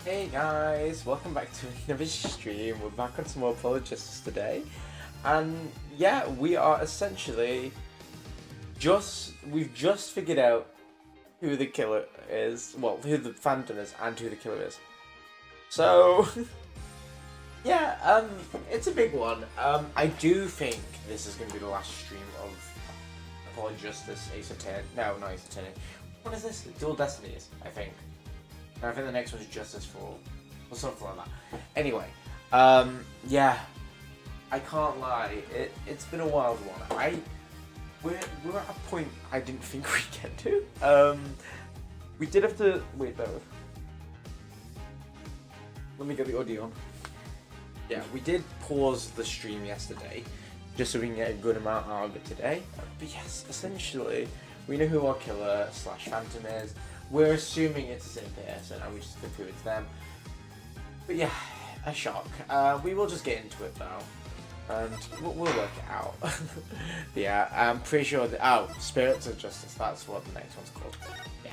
Hey guys, welcome back to another stream. We're back on some more Apologists today. And yeah, we are essentially we've just figured out who the killer is. Well, who the Phantom is and who the killer is. So yeah, it's a big one. I do think this is gonna be the last stream of Apologists Ace Attorney. No, not Ace Attorney. What is this? Dual Destinies, I think. I think the next one is Justice for All, or something like that. Anyway, yeah, I can't lie, it's been a wild one. We're at a point I didn't think we'd get to. We did have to wait though. Let me get the audio on. Yeah, we did pause the stream yesterday, just so we can get a good amount out of it today. But yes, essentially, we know who our killer / Phantom is. We're assuming it's the same person, and we just conclude it's them. But yeah, a shock. We will just get into it though, and we'll work it out. Yeah, I'm pretty sure that Spirits of Justice. That's what the next one's called. Yeah,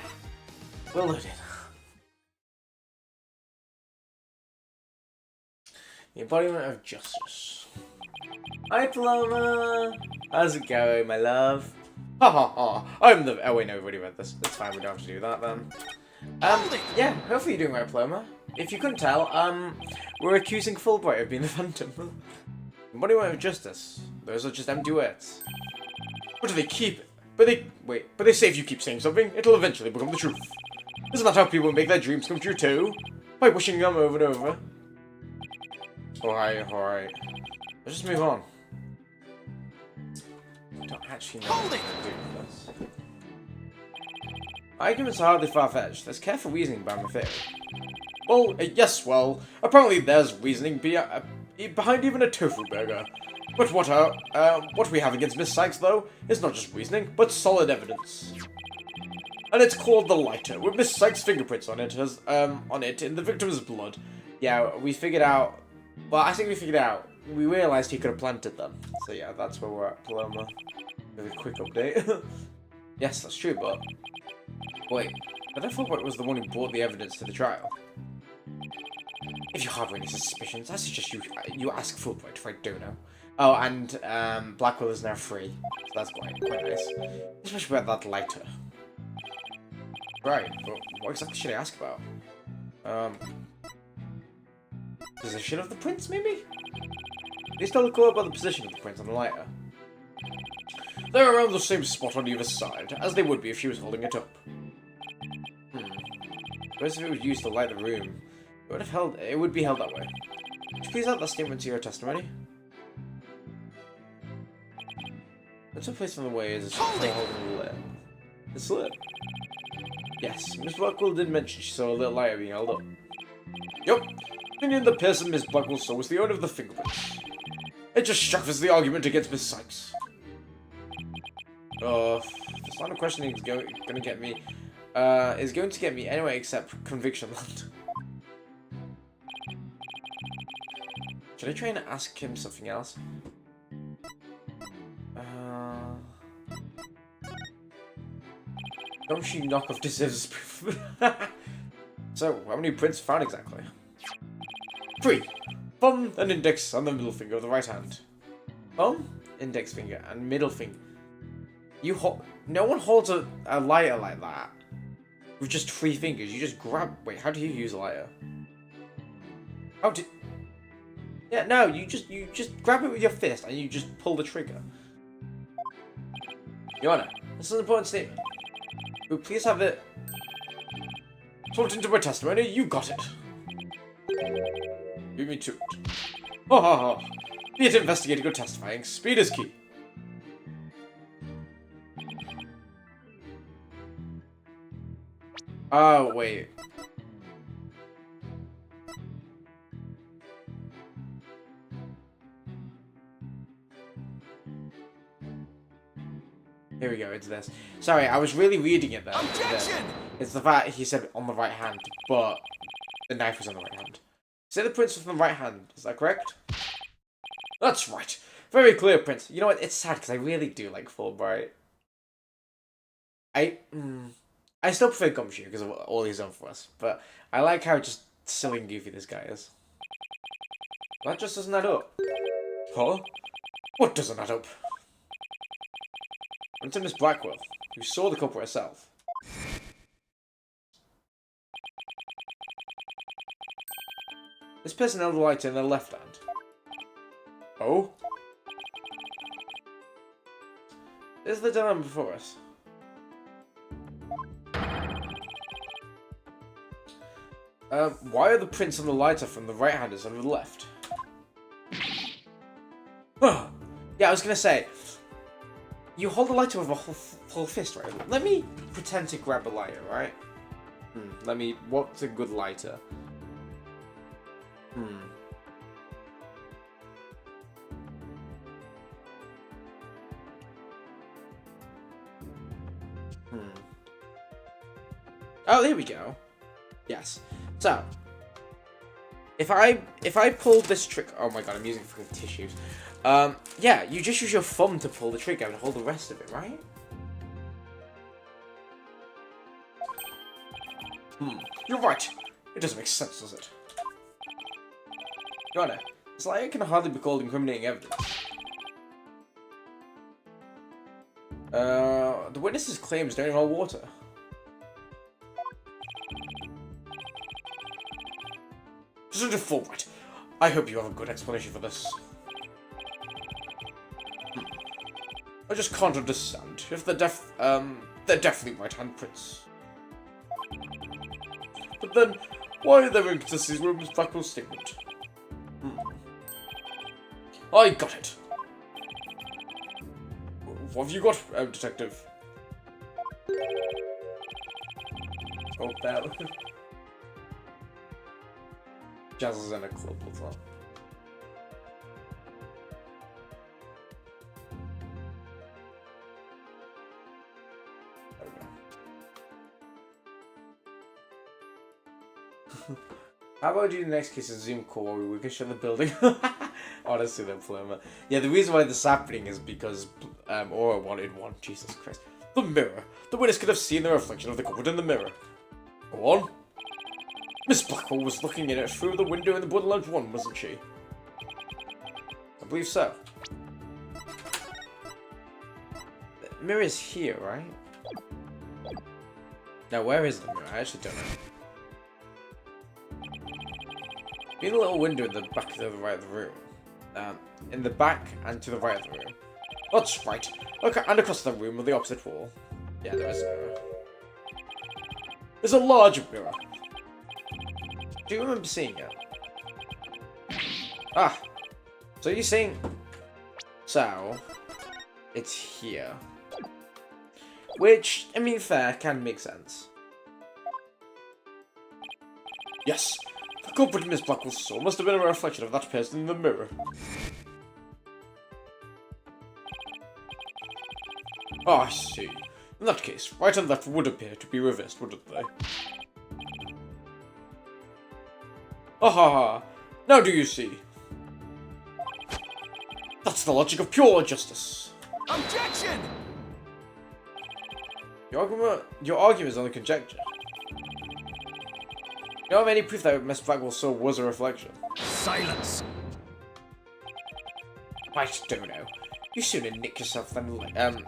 we'll load it. The embodiment of justice. Hi Paloma! How's it going, my love? Ha ha ha! I'm the. Oh wait, no, we've already read this. That's fine. We don't have to do that then. Yeah. Hopefully you're doing right, Paloma. If you couldn't tell, we're accusing Fulbright of being the Phantom. Embodiment of justice. Those are just empty words. What do they keep? But they say if you keep saying something, it'll eventually become the truth. Isn't that how people make their dreams come true too? By wishing them over and over. Alright. Let's just move on. I don't actually know what to do with this. Arguments are hardly far-fetched. There's careful reasoning behind my theory. Well, yes, apparently there's reasoning behind even a tofu burger. But what we have against Miss Sykes, though, is not just reasoning, but solid evidence. And it's called the lighter, with Miss Sykes' fingerprints on it, in the victim's blood. Yeah, we figured out. Well, I think we figured out. We realized he could have planted them. So yeah, that's where we're at, Paloma. With a quick update. Yes, that's true, but wait. But I thought it was the one who brought the evidence to the trial. If you harbor any suspicions, I suggest you ask Fulbright if I don't know. Oh, and Blackwell is now free, so that's quite nice. Especially about that lighter. Right, but what exactly should I ask about? Position of the prince, maybe? Please tell the court about the position of the prince on the lighter. They're around the same spot on either side, as they would be if she was holding it up. Suppose if it was used to light the room, it would be held that way. Could you please add that statement to your testimony? What's a place on the way is holding the lit. It's lit. Yes, Miss Blackwell did mention she saw a little lighter being held up. Yup. Opinion the person Miss Blackwell saw was the owner of the fingerprints. It just strengthens the argument against Miss Sykes. This line of questioning is going to get me anyway except conviction land. Should I try and ask him something else? Don't she knock off deserves proof? So, how many prints found exactly? 3. Thumb and index on the middle finger of the right hand. Thumb, index finger, and middle finger. No one holds a lighter like that with just 3 fingers. You just grab. Wait, how do you use a lighter? Yeah, no. You just grab it with your fist and you just pull the trigger. Your Honor, this is an important statement. Will you please have it put into my testimony? You got it. Beat me to it. Ha ha ha. Be it investigating or testifying, speed is key. Oh, wait. Here we go, it's this. Sorry, I was really reading it there. Objection! It's the fact he said on the right hand, but the knife was on the right hand. Say the prince was on the right hand, is that correct? That's right. Very clear, Prince. You know what, it's sad because I really do like Fulbright. I still prefer Gumshoe because of all he's done for us, but I like how just silly and goofy this guy is. That just doesn't add up. Huh? What doesn't add up? It's Miss Blackwell, who saw the culprit herself. This person held the lighter in their left hand. Oh? Is the dilemma before us? Why are the prints on the lighter from the right hand instead of the left? Yeah, I was gonna say, you hold the lighter with a full fist, right? Let me pretend to grab a lighter, right? What's a good lighter? Oh, there we go. Yes. So, if I pull this trick, oh my god, I'm using fucking tissues. Yeah, you just use your thumb to pull the trigger and hold the rest of it, right? You're right. It doesn't make sense, does it? Your Honor, this liar can hardly be called incriminating evidence. The witness's claims don't involve water. Such a forward. I hope you have a good explanation for this. I just can't understand. If they're definitely right-hand prints. But then, why are there inconsistencies with Miss Blackwell's statement? I got it. What have you got, Detective? Oh, that. Jazz is in a club as well. There we go. How about you in the next case a Zoom call where we can show the building? Honestly, the plumber. Yeah, the reason why this is happening is because Aura wanted one. Jesus Christ. The mirror. The witness could have seen the reflection of the culprit in the mirror. Go on. Miss Blackwell was looking in it through the window in the Borderlands 1, wasn't she? I believe so. The mirror is here, right? Now, where is the mirror? I actually don't know. In a little window in the back to the right of the room. In the back and to the right of the room. That's right. Okay, and across the room with the opposite wall. Yeah, there is a mirror. There's a large mirror. Do you remember seeing it? Ah! So you're saying... So... It's here. Which, I mean, fair, can make sense. Yes! The culprit Miss Blackwell saw must have been a reflection of that person in the mirror. Oh, I see. In that case, right and left would appear to be reversed, wouldn't they? Ha ha ha! Now do you see? That's the logic of pure justice. Objection! Your argument is only conjecture. You don't have any proof that Miss Blackwell saw was a reflection. Silence! I don't know. You sooner nick yourself than him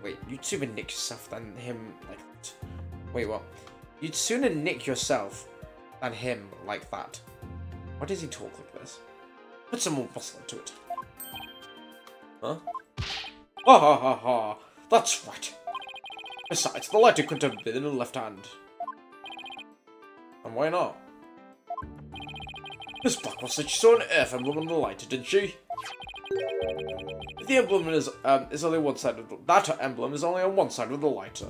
wait, you'd sooner nick yourself than him like that. Wait, what? You'd sooner nick yourself than him like that. Why does he talk like this? Put some more muscle into it. Huh? Ha ha ha ha! That's right! Besides, the lighter couldn't have been in the left hand. And why not? Miss Blackwell said she saw an earth emblem on the lighter, didn't she? If the emblem is only one side of that emblem is only on one side of the lighter.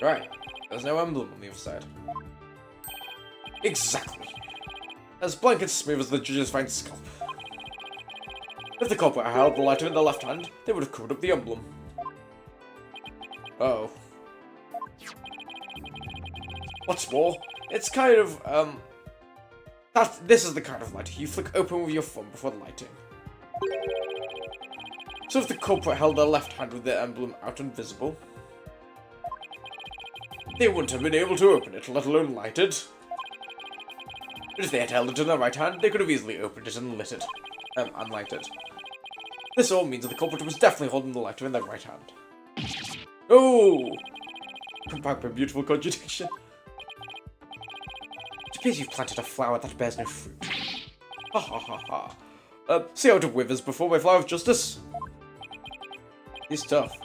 Right. There's no emblem on the other side. Exactly. As blank and smooth as the judge's fine scalp. If the culprit had held the lighter in the left hand, they would have covered up the emblem. Uh-oh. What's more, it's kind of, this is the kind of lighter you flick open with your thumb before lighting. So if the culprit held their left hand with the emblem out and visible, They wouldn't have been able to open it, let alone light it. But if they had held it in their right hand, they could have easily opened it and lit it. And light it. This all means that the culprit was definitely holding the lighter in their right hand. Oh! Come back, my beautiful contradiction. It appears you've planted a flower that bears no fruit. Ha ha ha ha. See how it withers before my flower of justice? It's tough.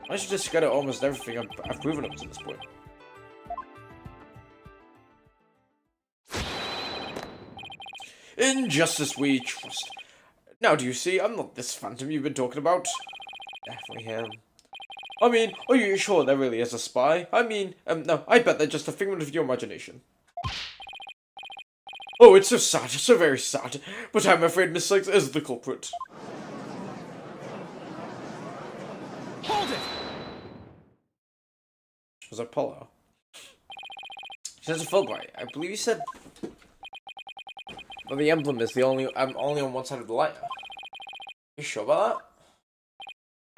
I should discredit almost everything I've proven up to this point. In justice we trust. Now do you see, I'm not this phantom you've been talking about. Definitely him. I mean, are you sure there really is a spy? I mean, no, I bet they're just a figment of your imagination. Oh, it's so sad, so very sad. But I'm afraid Miss Sykes is the culprit. Hold it! Was Apollo? She says a Fulbright. I believe you said... Well, the emblem is the only on one side of the lighter. You sure about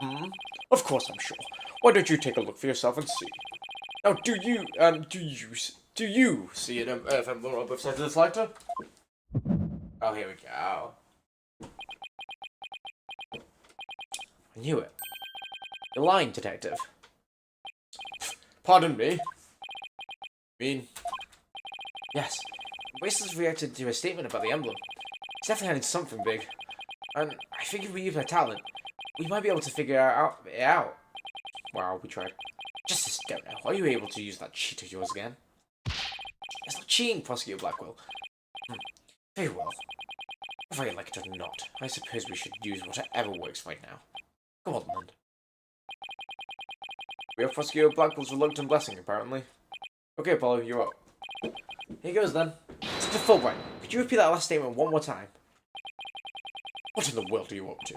that? Hmm? Of course I'm sure. Why don't you take a look for yourself and see? Now, do you see an emblem on both sides of this lighter? Oh, here we go. I knew it. You're lying, detective. Pardon me. I mean, yes. Wasters reacted to a statement about the emblem. It's definitely hiding something big. And I think if we use our talent, we might be able to figure it out. Wow, we tried. Just don't know. Are you able to use that cheat of yours again? It's not cheating, Prosecutor Blackwell. Very well. Whether you like it or not, I suppose we should use whatever works right now. Go on, then. We have Prosecutor Blackwell's reluctant blessing, apparently. Okay, Apollo, you're up. Here goes, then. Mr. Fulbright, could you repeat that last statement one more time? What in the world are you up to?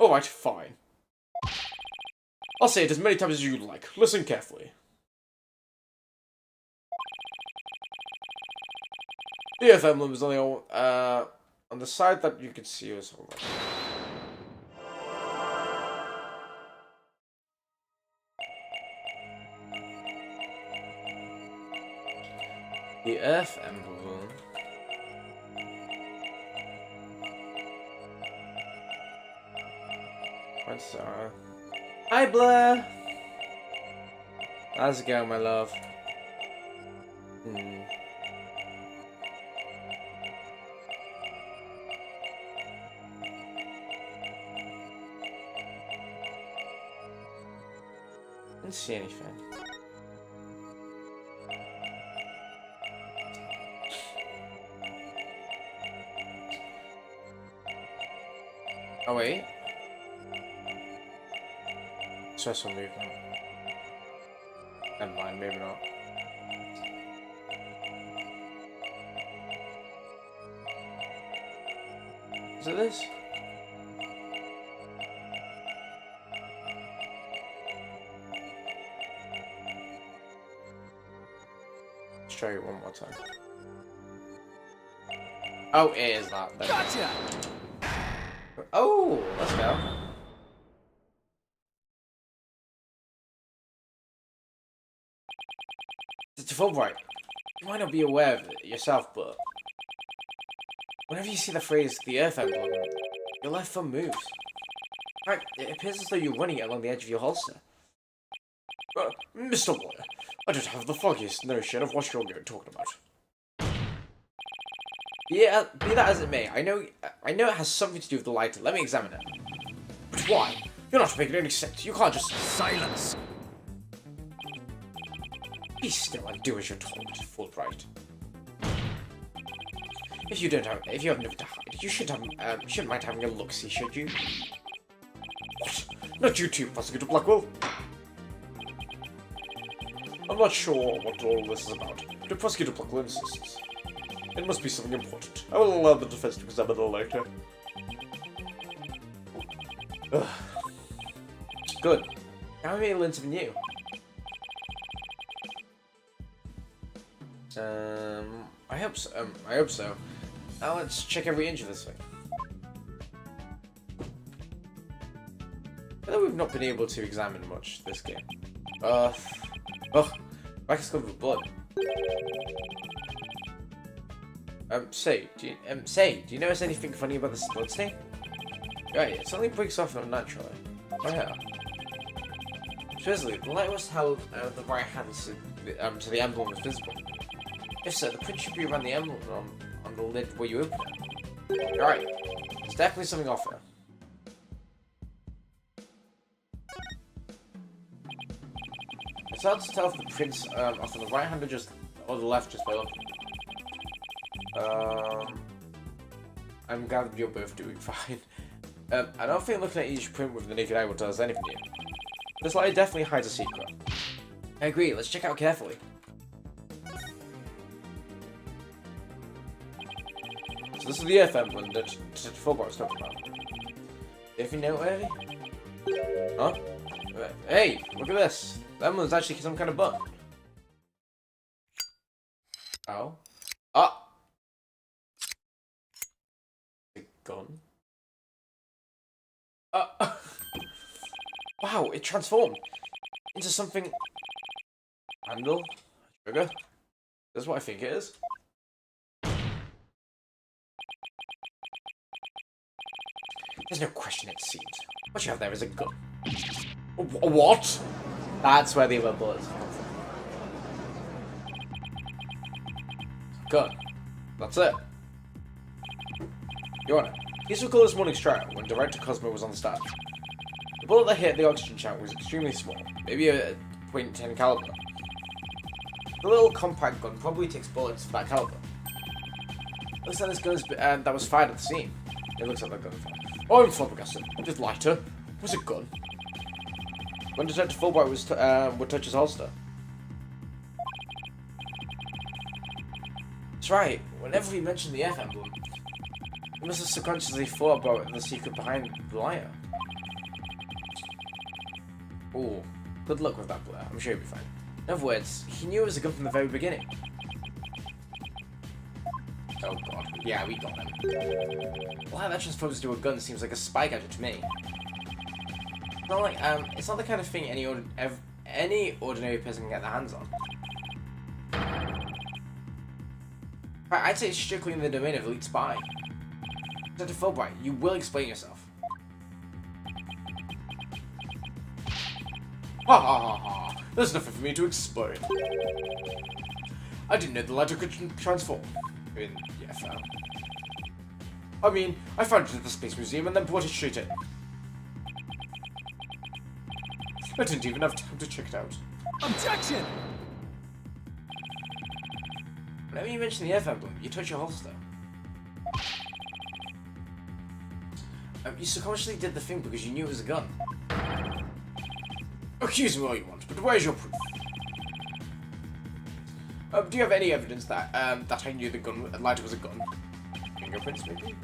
Alright, fine. I'll say it as many times as you like. Listen carefully. The Earth emblem is only on the side that you can see as well. The Earth emblem. What's Hi, Blair. How's it going, my love? Didn't see anything. Oh wait. Special movement. Never mind, maybe not. Is it this? Let's try it one more time. Oh, it is that. Then. Gotcha! Oh, let's go. It's Fulbright. You might not be aware of it yourself, but whenever you see the phrase "the Earth emblem," your left thumb moves. Right, it appears as though you're running it along the edge of your holster. Mr. Lawyer, I don't have the foggiest notion of what you're talking about. Yeah, be that as it may, I know it has something to do with the lighter. Let me examine it. But why? You're not making any sense. You can't just... Silence! Be still and do as you're told, Fulbright. If you have nothing to hide, you shouldn't mind having a look-see, should you? What? Not you too, Prosecutor Blackwell? I'm not sure what all this is about, but Prosecutor Blackwell insists. It must be something important. I will allow the defense to examine it later. Ugh. Good. Now we may learn something new. I hope so. Now let's check every inch of this thing. I know we've not been able to examine much this game. Oh, back is covered with blood. Do you notice anything funny about this blood stain? Right, it suddenly breaks off unnaturally. Oh yeah. Supposedly, the light was held the right hand to the emblem was visible. If so, the print should be around the emblem on the lid where you open it. Right, there's definitely something off here. It's hard to tell if the prints are from the right hand or the left just by looking. I'm glad you're both doing fine. I don't think looking at each print with the naked eye will tell us anything new. This light definitely hides a secret. I agree, let's check out carefully. So this is the Earth emblem that Fulbright was talking about. If you know it, huh? Hey, look at this. The emblem's actually some kind of button. Oh. Ah! A gun? Wow, it transformed into something. Handle? Trigger? That's what I think it is. There's no question it seems. What you have there is a gun. What? That's where the other bullets come from. Gun. That's it. Your Honor, these were called this morning's trial when Director Cosmo was on the stand. The bullet that hit the oxygen tank was extremely small, maybe a .10 caliber. The little compact gun probably takes bullets of that caliber. Looks like this gun that was fired at the scene. It looks like that gun fired. Oh, I'm flabbergasted. This lighter was a gun. When Detective Fulbright would touch his holster. That's right. Whenever he mentioned the F emblem, he must have subconsciously thought about the secret behind the lighter. Ooh, good luck with that, Blair. I'm sure you'll be fine. In other words, he knew it was a gun from the very beginning. Oh god. Yeah, we got him. Wow, that transforms into a gun seems like a spy gadget to me. It's not the kind of thing any ordinary person can get their hands on. I'd say it's strictly in the domain of elite spy. Dr. Fulbright, you will explain yourself. Ha ha ha ha! There's nothing for me to explain. I didn't know the lighter could transform. I mean, I found it at the Space Museum and then brought it straight in. I didn't even have time to check it out. Objection! Whenever you mention the F emblem, you touch your holster. You subconsciously did the thing because you knew it was a gun. Accuse me all you want, but where's your proof? Do you have any evidence that that I knew the lighter was a gun? Fingerprints, maybe?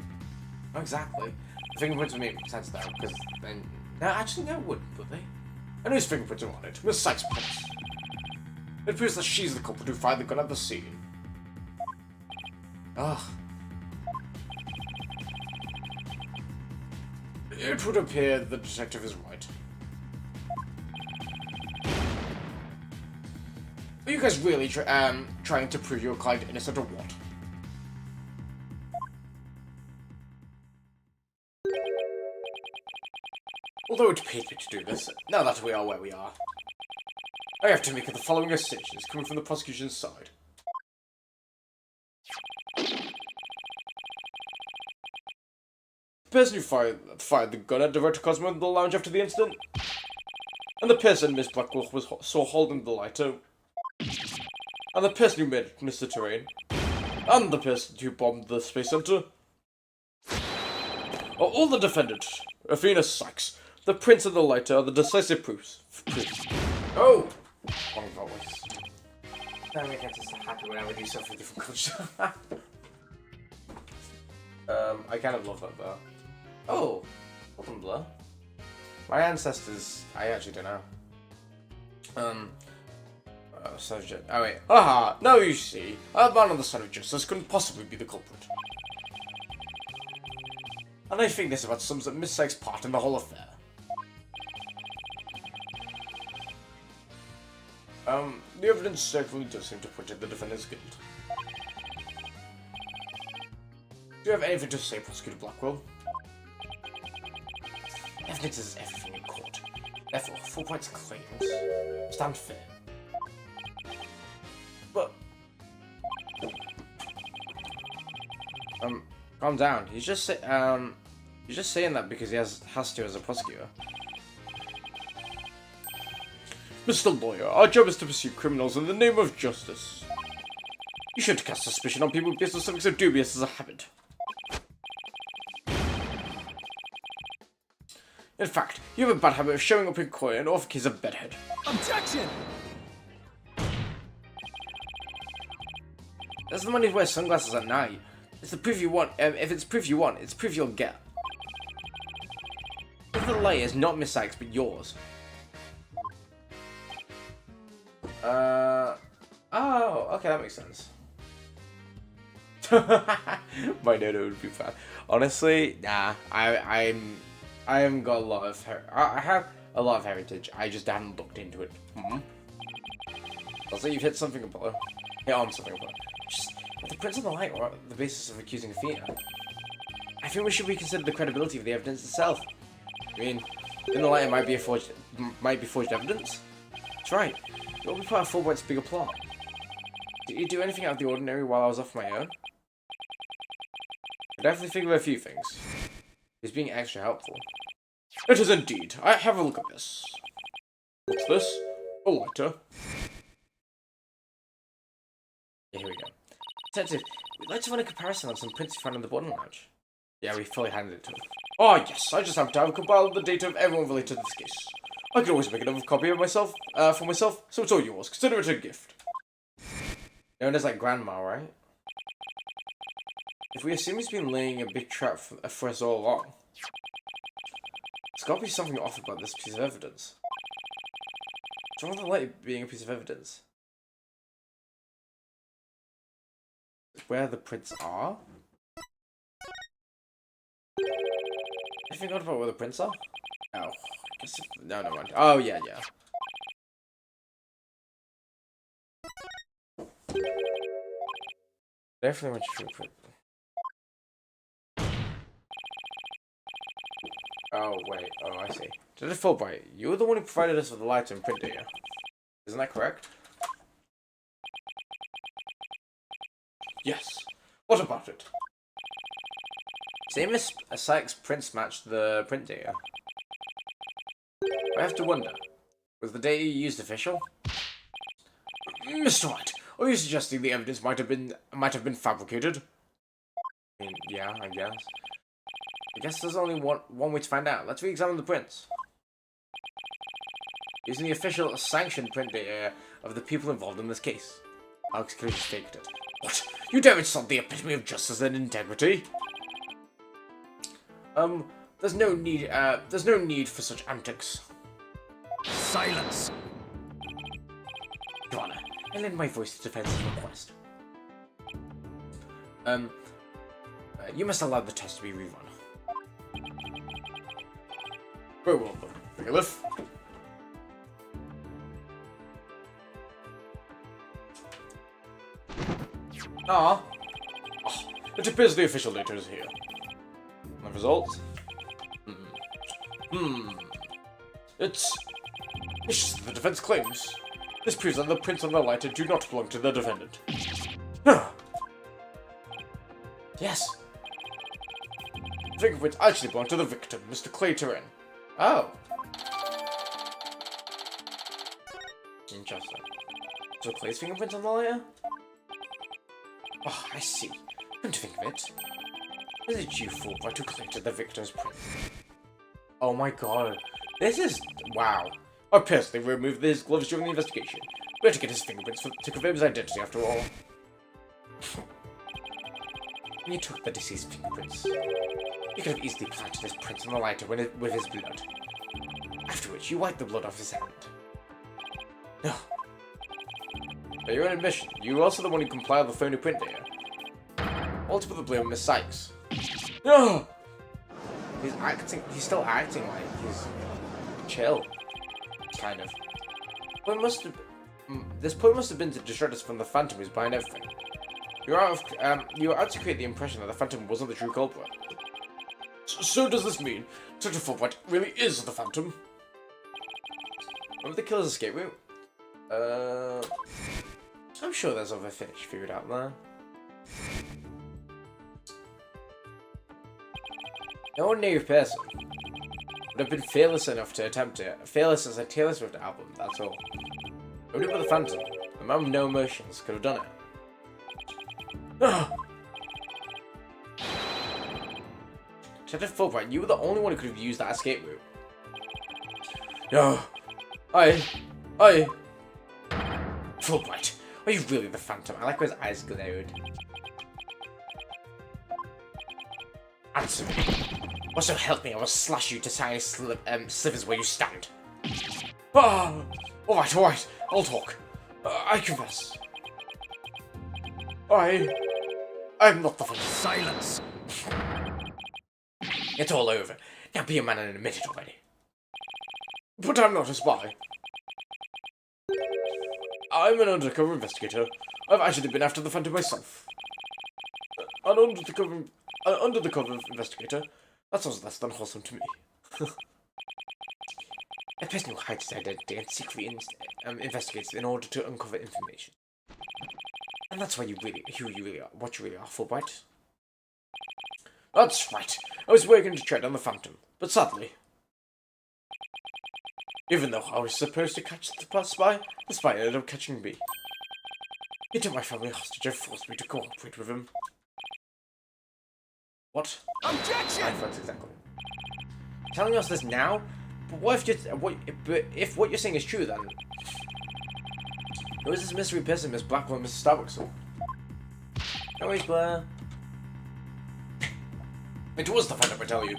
Not exactly. The fingerprints would make sense though, because then... No, actually, no, it wouldn't, would they? I know his fingerprints are on it. Miss Sykes' prints. It proves that she's the culprit who fired the gun at the scene. Ugh. It would appear the detective is right. Are you guys really trying to prove your client innocent or what? Although it pains me to do this, now that we are where we are, I have to make the following assertions coming from the prosecution's side. The person who fired the gun at Director Cosmo in the lounge after the incident, and the person Miss Blackwolf saw holding the lighter, and the person who made Mr. Terrain, and the person who bombed the Space Center, are all the defendants, Athena Sykes. The prints of the lighter are the decisive proofs. Oh! Wrong voice. That makes me so happy when I would do something different culture. I kind of love that though. Oh! Welcome, Blur. My ancestors, I actually don't know. Oh wait. Haha! No, you see, a man on the side of justice couldn't possibly be the culprit. And I think this about sums up Miss Sykes' part in the whole affair. The evidence certainly does seem to point to the defendant's guilt. Do you have anything to say, Prosecutor Blackwell? Evidence is everything in court. Therefore, 4 points claims stand fair. But calm down. He's just saying that because he has to as a prosecutor. Mr. Lawyer, our job is to pursue criminals in the name of justice. You shouldn't cast suspicion on people based on something so dubious as a habit. In fact, you have a bad habit of showing up in court and off kids a bedhead. Objection! That's the money to wear sunglasses at night. It's the proof you want. If it's proof you want, it's proof you'll get. If the light is not Miss Sykes, but yours. Oh, okay, that makes sense. My note would be fine. Honestly, nah. I haven't got a lot of I have a lot of heritage. I just haven't looked into it. Also, you've hit something above. Hit on something above. Just the prints on the light are the basis of accusing Athena. I think we should reconsider the credibility of the evidence itself. I mean, in the light, it might be forged evidence. That's right. It will be part of 4 points bigger plot. Did you do anything out of the ordinary while I was off my own? I definitely think of a few things. He's being extra helpful. It is indeed. Have a look at this. What's this? A lighter. Yeah, here we go. Detective, we'd like to run a comparison on some prints you found in the bottom lounge. Yeah, we fully handed it to him. Oh yes, I just have to have compiled the data of everyone related to this case. I could always make another copy of myself, for myself, so it's all yours. Consider it a gift. Known as like grandma, right? If we assume he's been laying a big trap for us all along, there's got to be something off about this piece of evidence. What's wrong with the light being a piece of evidence? Where the prints are? Anything odd about where the prints are? Oh, no, never mind. Oh, yeah. Definitely went to print. Oh, wait. Oh, I see. Did it fall by you? Were the one who provided us with the lights and print data. Isn't that correct? Yes. What about it? Same as Sykes' prints matched the print data. I have to wonder, was the data you used official? Mr. White, are you suggesting the evidence might have been fabricated? I mean, yeah, I guess. I guess there's only one way to find out. Let's re-examine the prints. Using the official sanctioned print data of the people involved in this case. Alex clearly faked it. What? You dare insult the epitome of justice and integrity? There's no need for such antics. Silence! Your Honor, I lend my voice to defend his request. You must allow the test to be rerun. Very well done, bailiff. Ah. Oh, it appears the official data is here. The results? It's just the defense claims. This proves that the prints on the lighter do not belong to the defendant. Yes. The fingerprints actually belong to the victim, Mr. Clay Terrain. Oh. Interesting. So Clay's fingerprints on the lighter? Oh, I see. Come to think of it. Is it you, fool, who collected the victim's print? Oh my god. This is... wow. I personally removed his gloves during the investigation. We had to get his fingerprints to confirm his identity after all. When you took the deceased fingerprints, you could have easily planted his prints on the lighter with his blood. After which, you wiped the blood off his hand. No. By your own admission, you were also the one who compiled the phony print data. All to put the blame on Miss Sykes. No! He's still acting like he's chill. Kind of. Well, it must have This point must have been to distract us from the Phantom who's behind everything. You were out to create the impression that the Phantom wasn't the true culprit. So does this mean Dr. Fulbright really is the Phantom? Remember the killer's escape route? I'm sure there's other fish figured out there. No ordinary person would have been fearless enough to attempt it. Fearless as a Taylor Swift album, that's all. Only with the Phantom, a man with no emotions, could have done it. Detective Fulbright, you were the only one who could have used that escape route. No. Fulbright, are you really the Phantom? I like how his eyes glowed. Answer me. Or so help me, I will slash you to tiny slivers where you stand. Ah! Alright, I'll talk. I confess. I'm not the Phantom. Silence! It's all over. Now be a man and admit it already. But I'm not a spy. I'm an undercover investigator. I've actually been after the Phantom myself. An undercover investigator? That sounds less than wholesome to me. A person who hides his identity and secretly investigates in order to uncover information. And that's what you really are, Fulbright. That's right. I was waiting to tread on the Phantom, but sadly, even though I was supposed to catch the spy ended up catching me. He took my family hostage and forced me to cooperate with him. What? Objection! That's exactly. Telling us this now? But what if what you're saying is true then? Who is this mystery person, Miss Blackwell and Mr. Starbucks? No worries, Blair. It was the Phantom, I tell you.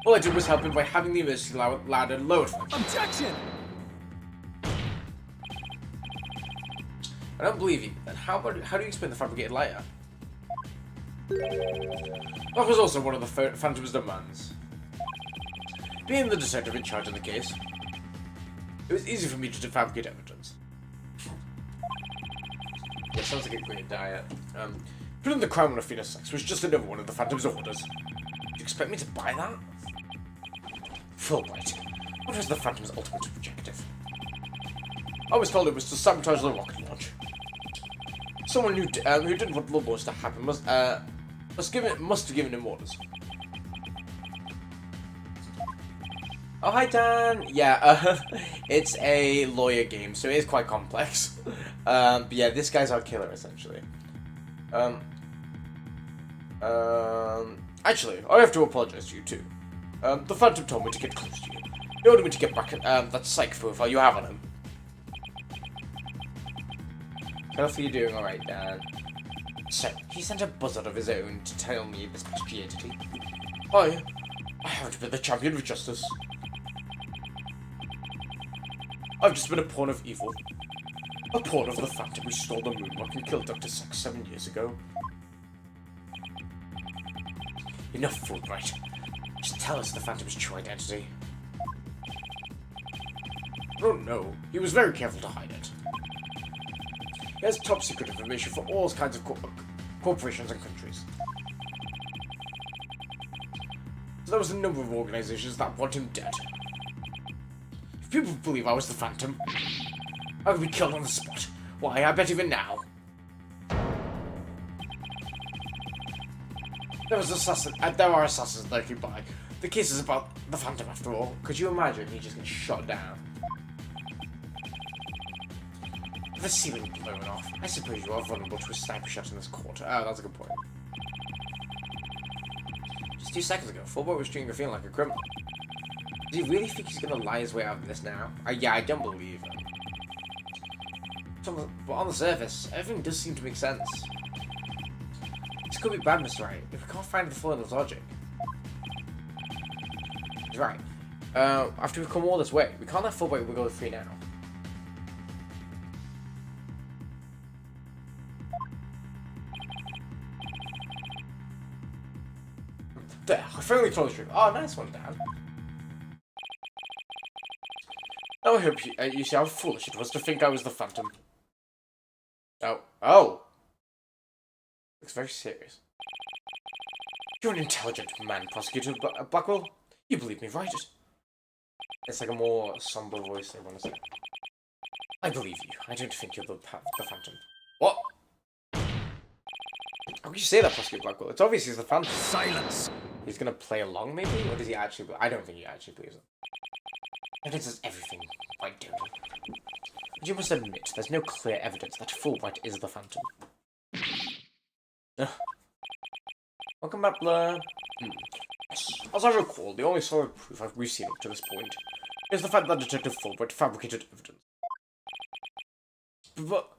All I did was help him by having the emergency ladder lowered for him. Objection! I don't believe you. Then how do you explain the fabricated lighter? That was also one of the Phantom's demands. Being the detective in charge of the case, it was easy for me to fabricate evidence. Yeah, sounds like a great diet. Putting the crown on Athena's sex was just another one of the Phantom's orders. Do you expect me to buy that? Fulbright, what was the Phantom's ultimate objective? I was told it was to sabotage the rocket launch. Someone who didn't want the launch to happen must have given him orders. Oh, hi, Dan! Yeah, it's a lawyer game, so it is quite complex. But yeah, this guy's our killer, essentially. Actually, I have to apologize to you, too. The Phantom told me to get close to you. He ordered me to get back that psych profile you have on him. Hopefully you're doing alright, Dan. So, he sent a buzzard of his own to tell me this past year, did he? I haven't been the champion of justice. I've just been a pawn of evil. A pawn of the Phantom who stole the moonrock and killed Dr. Sex 7 years ago. Enough, Fulbright. Just tell us the Phantom's true identity. Oh no, he was very careful to hide it. He has top secret information for all kinds of corporations and countries. So there was a number of organizations that want him dead. If people believe I was the Phantom, I would be killed on the spot. Why, I bet even now. There are assassins lurking by. The case is about the Phantom after all. Could you imagine he just gets shot down? The ceiling blown off. I suppose you are vulnerable to a sniper shot in this quarter. Oh, that's a good point. Just 2 seconds ago, Fulbright was treating Rafine like a criminal. Does he really think he's gonna lie his way out of this now? Yeah, I don't believe him. But on the surface, everything does seem to make sense. This could be bad, Mr. Wright, if we can't find the flaw in his logic. He's right. After we've come all this way, we can't let Fulbright wiggle free now. There, I finally told the truth. Oh, nice one, Dan. Now I hope you see how foolish it was to think I was the Phantom. Oh. Looks very serious. You're an intelligent man, Prosecutor Blackwell. You believe me, right? It's like a more somber voice, I want to say. I believe you. I don't think you're the Phantom. What? How can you say that, Prosecutor Blackwell? It's obvious he's the Phantom. Silence! He's gonna play along, maybe? Or does he actually believe? I don't think he actually believes it. Evidence is everything, White Dodo. But you must admit, there's no clear evidence that Fulbright is the Phantom. Welcome back, Blur. Yes. As I recall, the only solid proof we've seen up to this point is the fact that Detective Fulbright fabricated evidence. But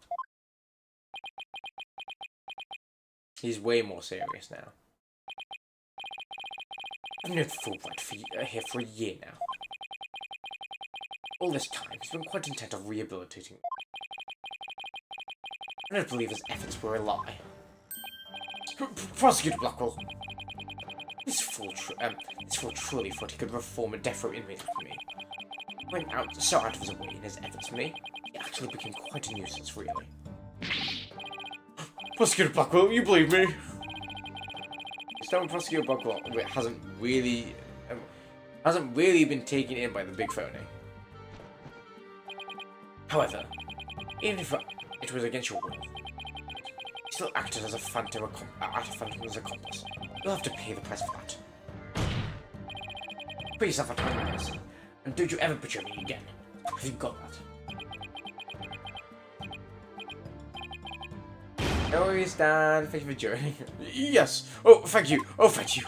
he's way more serious now. I've known Fulbright here for a year now. All this time, he's been quite intent on rehabilitating. I don't believe his efforts were a lie. Prosecutor Blackwell. This fool truly thought he could reform a death row inmate like me. He went so out of his way in his efforts for me, he actually became quite a nuisance, really. Prosecutor Blackwell, you believe me? Stone Prosecutor Blackwell hasn't really been taken in by the big phony. However, even if it was against your will, you still acted as a Phantom's accomplice. You'll have to pay the price for that. Put yourself out of my medicine, and don't you ever betray me again. Have you got that? No worries, Dan. Thank you for joining. Yes. Oh, thank you. Oh, thank you.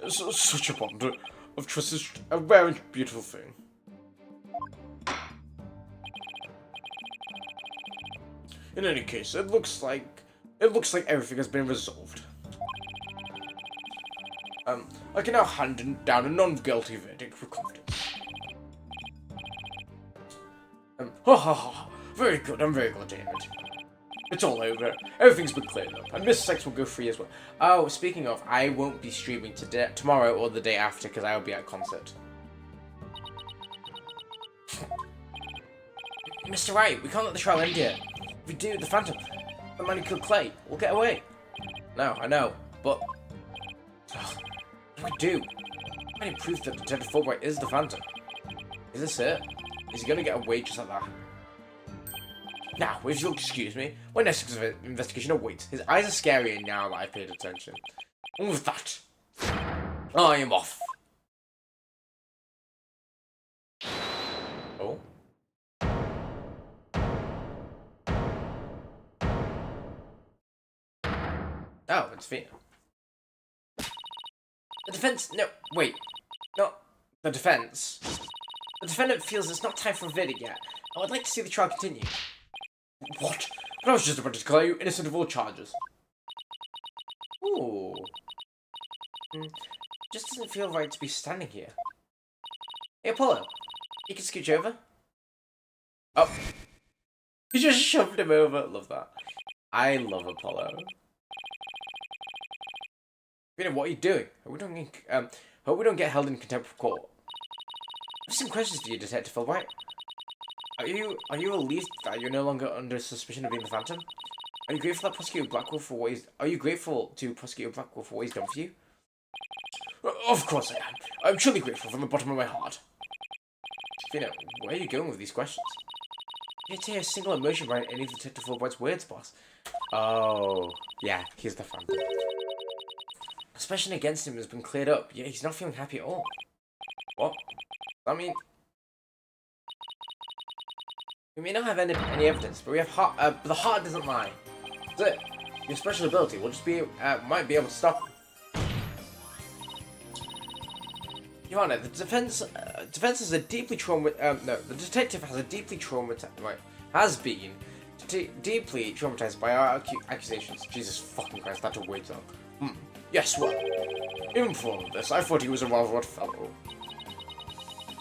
Such a bond of trust is a very beautiful thing. In any case, it looks like everything has been resolved. I can now hand down a non-guilty verdict with confidence. Very good, I'm very glad to hear it. It's all over. Everything's been cleared up, and Miss Sex will go free as well. Oh, speaking of, I won't be streaming tomorrow or the day after because I'll be at a concert. Mr. Wright, we can't let the trial end here. If we do, the Phantom, the man who killed Clay, will get away. No, I know, but what do we do? Any proof that Detective Fulbright is the Phantom? Is this it? Is he gonna get away just like that? Now, if you'll excuse me, my next investigation awaits. His eyes are scarier now that I've paid attention. And with that, I am off. Oh? Oh, it's Fina. The defense... No, wait. No, the defense. The defendant feels it's not time for a verdict yet. I would like to see the trial continue. What? But I was just about to declare you innocent of all charges. Ooh. Just doesn't feel right to be standing here. Hey, Apollo. You can scooch over. Oh. He just shoved him over. Love that. I love Apollo. Rita, what are you doing? Hope we don't get held in contempt of court. I have some questions for you, Detective Fulbright. Are you relieved that you're no longer under suspicion of being the Phantom? Are you grateful that Prosecutor Blackwell for what he's... Are you grateful to Prosecutor Blackwell for what he's done for you? Of course I am. I'm truly grateful from the bottom of my heart. Fina, where are you going with these questions? You didn't hear a single emotion behind any of Detective Fulbright's words, boss. Oh, yeah, he's the Phantom. Suspicion against him has been cleared up, yet he's not feeling happy at all. What? I mean... We may not have any evidence, but we have heart. But the heart doesn't lie. That's it. Your special ability will just be might be able to stop him. Your Honor, the defense is a deeply traumatized. No, the detective has a deeply traumatized. Right, has been deeply traumatized by our accusations. Jesus fucking Christ, that's a weird song. Yes, well, even for all of this, I thought he was a rather odd fellow.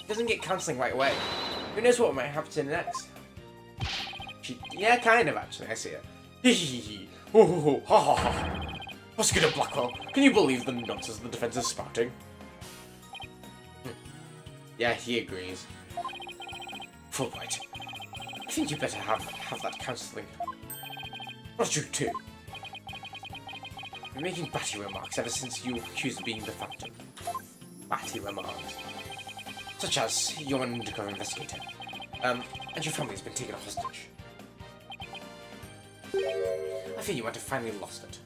He doesn't get counseling right away. Who knows what might happen to him next? Yeah, kind of, actually. I see it. Hee hee hee. Ha ha ha. Prosecutor Blackwell, can you believe the nonsense the defense is spouting? Yeah, he agrees. Fulbright, I think you better have that counselling. Not you too. You're making batty remarks ever since you accused of being the Phantom. Batty remarks. Such as, you're an undercover investigator. And your family's been taken hostage. I think you might have finally lost it.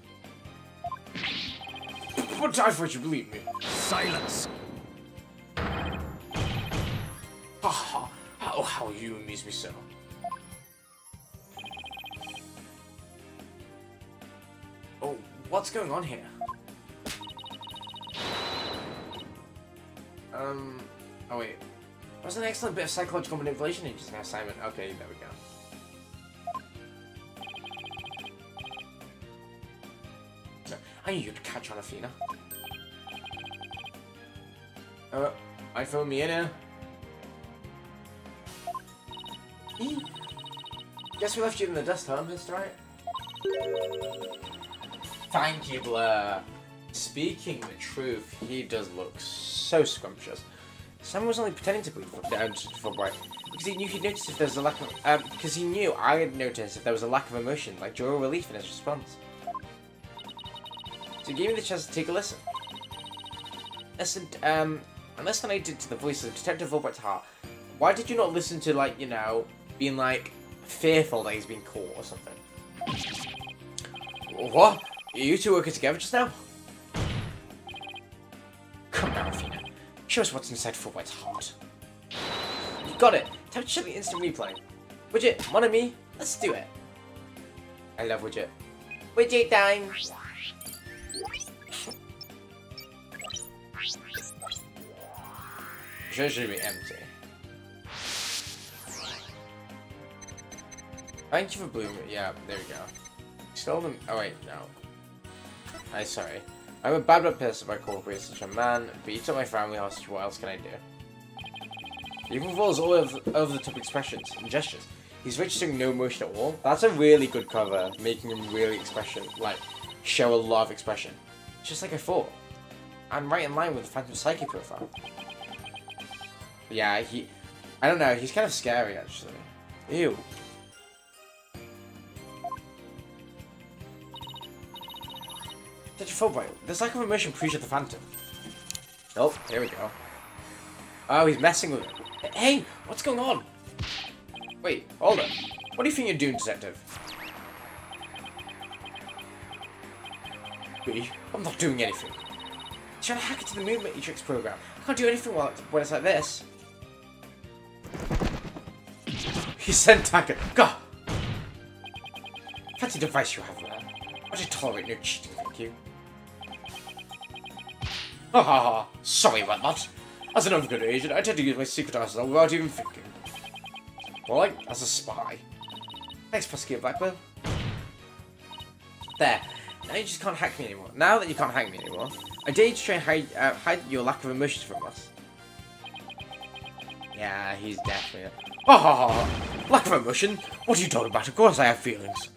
But I thought you believed me. Silence. Ha ha! How you amuse me so. Oh, what's going on here? Oh wait. That was an excellent bit of psychological manipulation in just now, Simon. Okay, there we go. No, I knew you'd catch on, Athena. iPhone me in here. Guess we left you in the dust, huh, Mr. Right? Thank you, Blair. Speaking the truth, he does look so scrumptious. Sam was only pretending to believe Fulbright because he knew he'd noticed if there was a lack of because he knew I had noticed if there was a lack of emotion, like joy or relief in his response. So he gave me the chance to take a listen. Listen, and listen I did to the voice of Detective Fulbright's heart. Why did you not listen to, like, you know, being like fearful that he's been caught or something? What? Are you two working together just now? Come now, Athena. Show us what's inside Fulbright's heart. You got it. Time to show the instant replay. Widget, mon ami, let's do it. I love Widget. Widget time. Should be empty. Thank you for blooming. Yeah, there we go. Stole them. Oh wait, no. I'm sorry. I'm a bad person by cooperating such a man, but you took my family hostage. What else can I do? He revolves all over the top expressions and gestures. He's registering no emotion at all. That's a really good cover, making him really show a lot of expression. Just like I thought. And right in line with the Phantom Psyche profile. Yeah, I don't know, he's kind of scary actually. Ew. Such a Fulbright. There's lack of emotion proves you're the Phantom. Oh, here we go. Oh, he's messing with it. Hey, what's going on? Wait, hold on. What do you think you're doing, Detective? Me? I'm not doing anything. He's trying to hack into the Movement Matrix program. I can't do anything when it's like this. He sent Hacker. God! Fancy device you have there. I don't tolerate no cheating, thank you. Ha ha ha. Sorry about that. As an overgood agent, I tend to use my secret arsenal without even thinking. More like, as a spy. Thanks, Prosecutor Blackwell. There. Now you just can't hack me anymore. Now that you can't hack me anymore, I dare you to try and hide your lack of emotions from us. Yeah, he's definitely... Ha ha ha! Lack of emotion? What are you talking about? Of course I have feelings.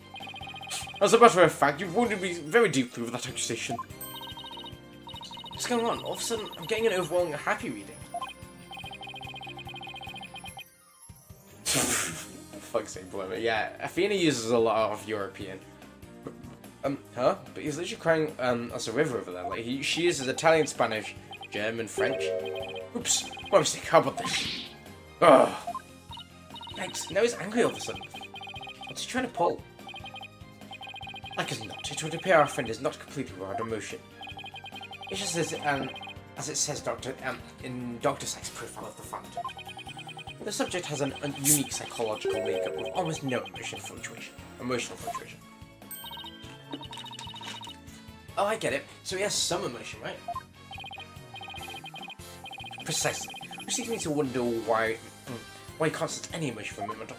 As a matter of fact, you've wounded me very deeply with that accusation. What's going on? All of a sudden, I'm getting an overwhelming happy reading. Fuck's sake, Blummer. Yeah, Athena uses a lot of European. Huh? But he's literally crying, as a river over there. Like, she uses Italian, Spanish, German, French. Oops, my mistake. How about this? Ugh. Thanks. Now he's angry all of a sudden. What's he trying to pull? Like as not, it would appear our friend is not completely without emotion. It's just as it says in Dr. Sykes' profile of the Phantom. The subject has a unique psychological makeup with almost no emotional fluctuation. Oh, I get it. So he has some emotion, right? Precisely. Which leads me to wonder why he can't sense any emotion from him at all.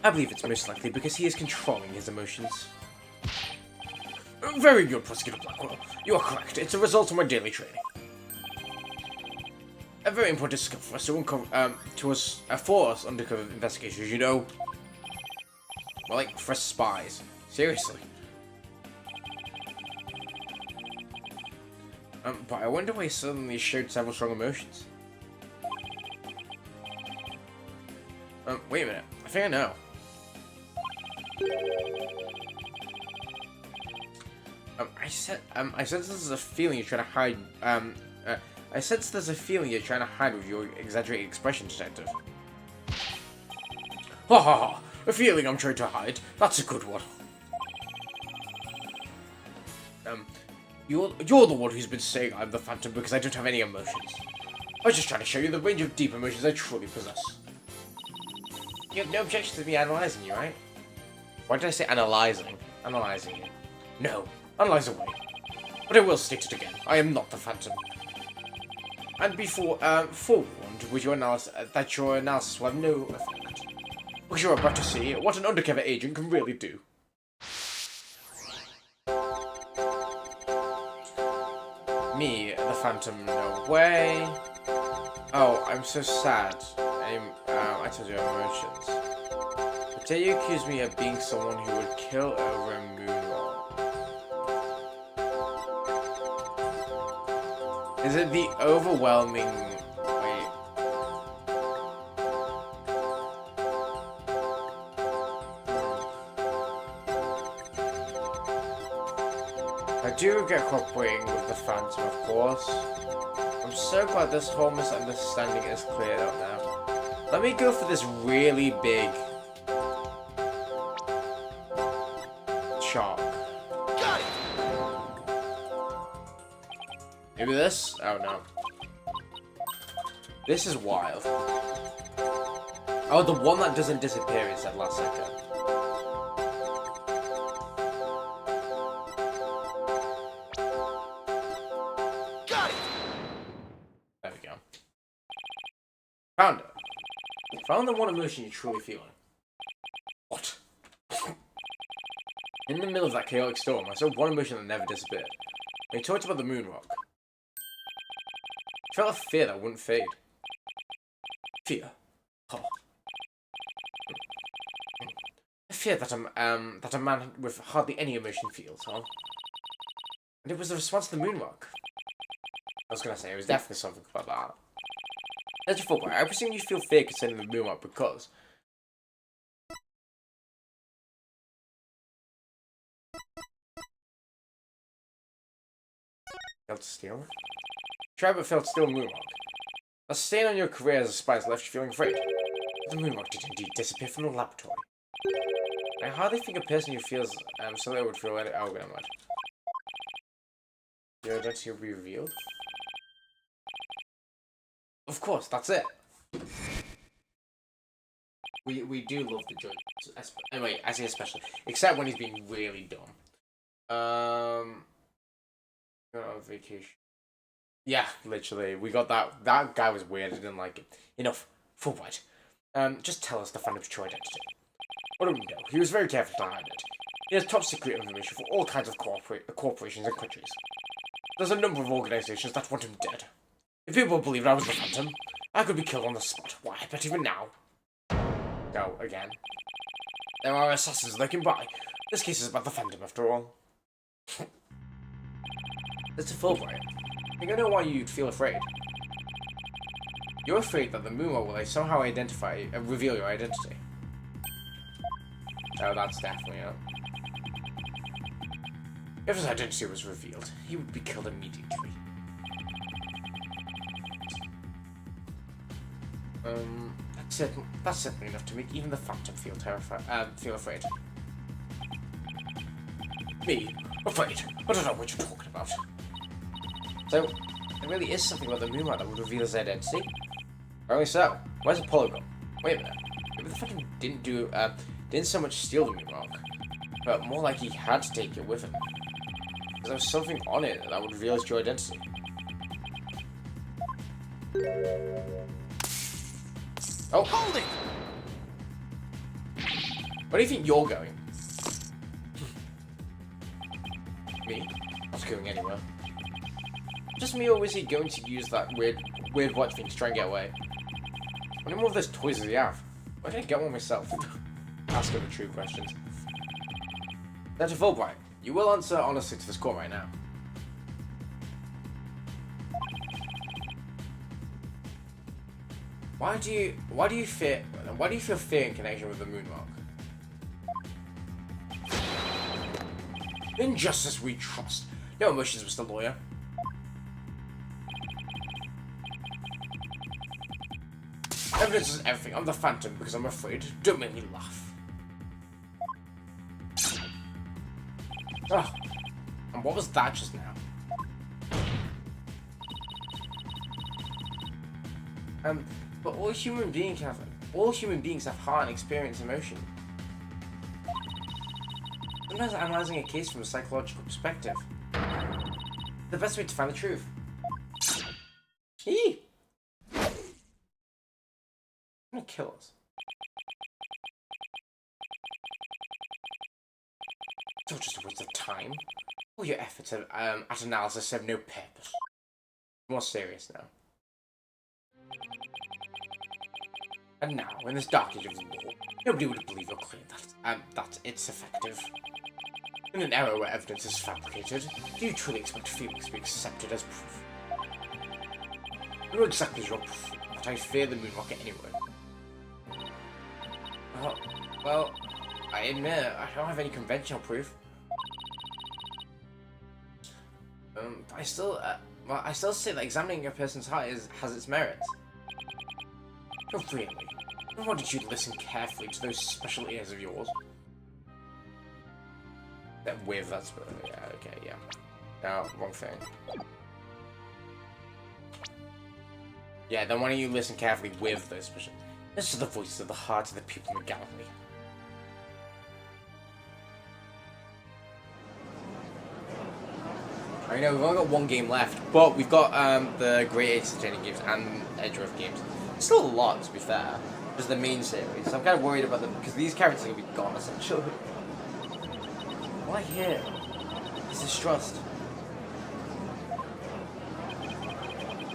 I believe it's most likely because he is controlling his emotions. Very good, Prosecutor Blackwell. You are correct. It's a result of my daily training. A very important skill for us to uncover, for us undercover investigators, you know. Well, like, for spies. Seriously. But I wonder why he suddenly showed several strong emotions. Wait a minute. I think I know. I sense there's a feeling you're trying to hide, I sense there's a feeling you're trying to hide with your exaggerated expression, Detective. Ha ha ha! A feeling I'm trying to hide. That's a good one. You're the one who's been saying I'm the Phantom because I don't have any emotions. I was just trying to show you the range of deep emotions I truly possess. You have no objection to me analyzing you, right? Why did I say analyzing? Analyzing you. No. Analyze away. But I will state it again. I am not the Phantom. And be forewarned with your analysis that your analysis will have no effect. Because you're about to see what an undercover agent can really do. Me, the Phantom, no way. Oh, I'm so sad. I told you emotions. But dare you accuse me of being someone who would kill over a moonwalk? Is it the overwhelming... Wait. I do regret cooperating with the Phantom, of course. I'm so glad this whole misunderstanding is cleared up now. Let me go for this really big... shark. Got it! Maybe this? Oh no. This is wild. Oh, the one that doesn't disappear, it said last second. Got it! There we go. Found it. Found the one emotion you're truly feeling. What? In the middle of that chaotic storm, I saw one emotion that never disappeared. When he talked about the moon rock. I felt a fear that wouldn't fade. Fear. Oh. A fear that a man with hardly any emotion feels, huh? And it was the response to the moon rock. I was gonna say, it was definitely something about that. As you thought, I presume you feel fear concerning the moon rock because... Failed to steal it? Try but failed to steal Moonrock. A stain on your career as a spy has left you feeling afraid. The Moonrock did indeed disappear from the laboratory. I hardly think a person who feels similar would feel any arrogant about it. Your identity will be revealed? Of course, that's it. We do love the judge. Anyway, I say especially. Except when he's being really dumb. Going on vacation. Yeah, literally. We got that. That guy was weird. I didn't like it. Enough. Fulbright. Just tell us the Phantom's true identity. What do we know? He was very careful to hide it. He has top secret information for all kinds of corporations and countries. There's a number of organizations that want him dead. If people believed I was the Phantom, I could be killed on the spot. Why, I bet even now. Go, again. There are assassins lurking by. This case is about the Phantom, after all. Mr. Fulbright, I think I know why you'd feel afraid. You're afraid that the Moonrock will somehow reveal your identity. Oh, that's definitely it. If his identity was revealed, he would be killed immediately. That's certainly enough to make even the Phantom feel afraid. Me? Afraid? I don't know what you're talking about. So, there really is something about the Moonrock that would reveal his identity? Apparently so. Where's Apollo gone? Wait a minute. Maybe the Phantom didn't so much steal the Moonrock, but more like he had to take it with him. Because there was something on it that would reveal his true identity. Oh! Hold it! Where do you think you're going? Me? Not going anywhere. Just me, or is he going to use that weird watch thing to try and get away? How many more of those toys does he have? Why didn't I get one myself? Ask him the true questions. Dr. Fulbright, you will answer honestly to this call right now. Why do you feel fear in connection with the moonwalk? Injustice we trust. No emotions, Mr. Lawyer. Evidence is everything. I'm the Phantom because I'm afraid. Don't make me laugh. Oh, and what was that just now? But all human beings have heart and experience emotion. Sometimes analyzing a case from a psychological perspective, the best way to find the truth. Eee! Gonna kill us. It's not just a waste of time. All your efforts at analysis have no purpose. More serious now. And now, in this dark age of the law, nobody would believe your claim that it's effective. In an era where evidence is fabricated, do you truly expect feelings to be accepted as proof? What exactly is your proof? But I fear the moonwalker anyway. Well, I admit, I don't have any conventional proof. But I still say that examining a person's heart has its merits. Oh, really? Why did you listen carefully to those special ears of yours? That that's... yeah, okay, yeah. No, wrong thing. Yeah, then why don't you listen carefully with those special... This is the voice of the heart of the people in the galaxy. I know, we've only got one game left, but we've got the Great Age Entertaining games and Edge of games. It's still a lot, to be fair. Just the main series. So I'm kind of worried about them, because these characters are going to be gone, essentially. Why here? It's distrust.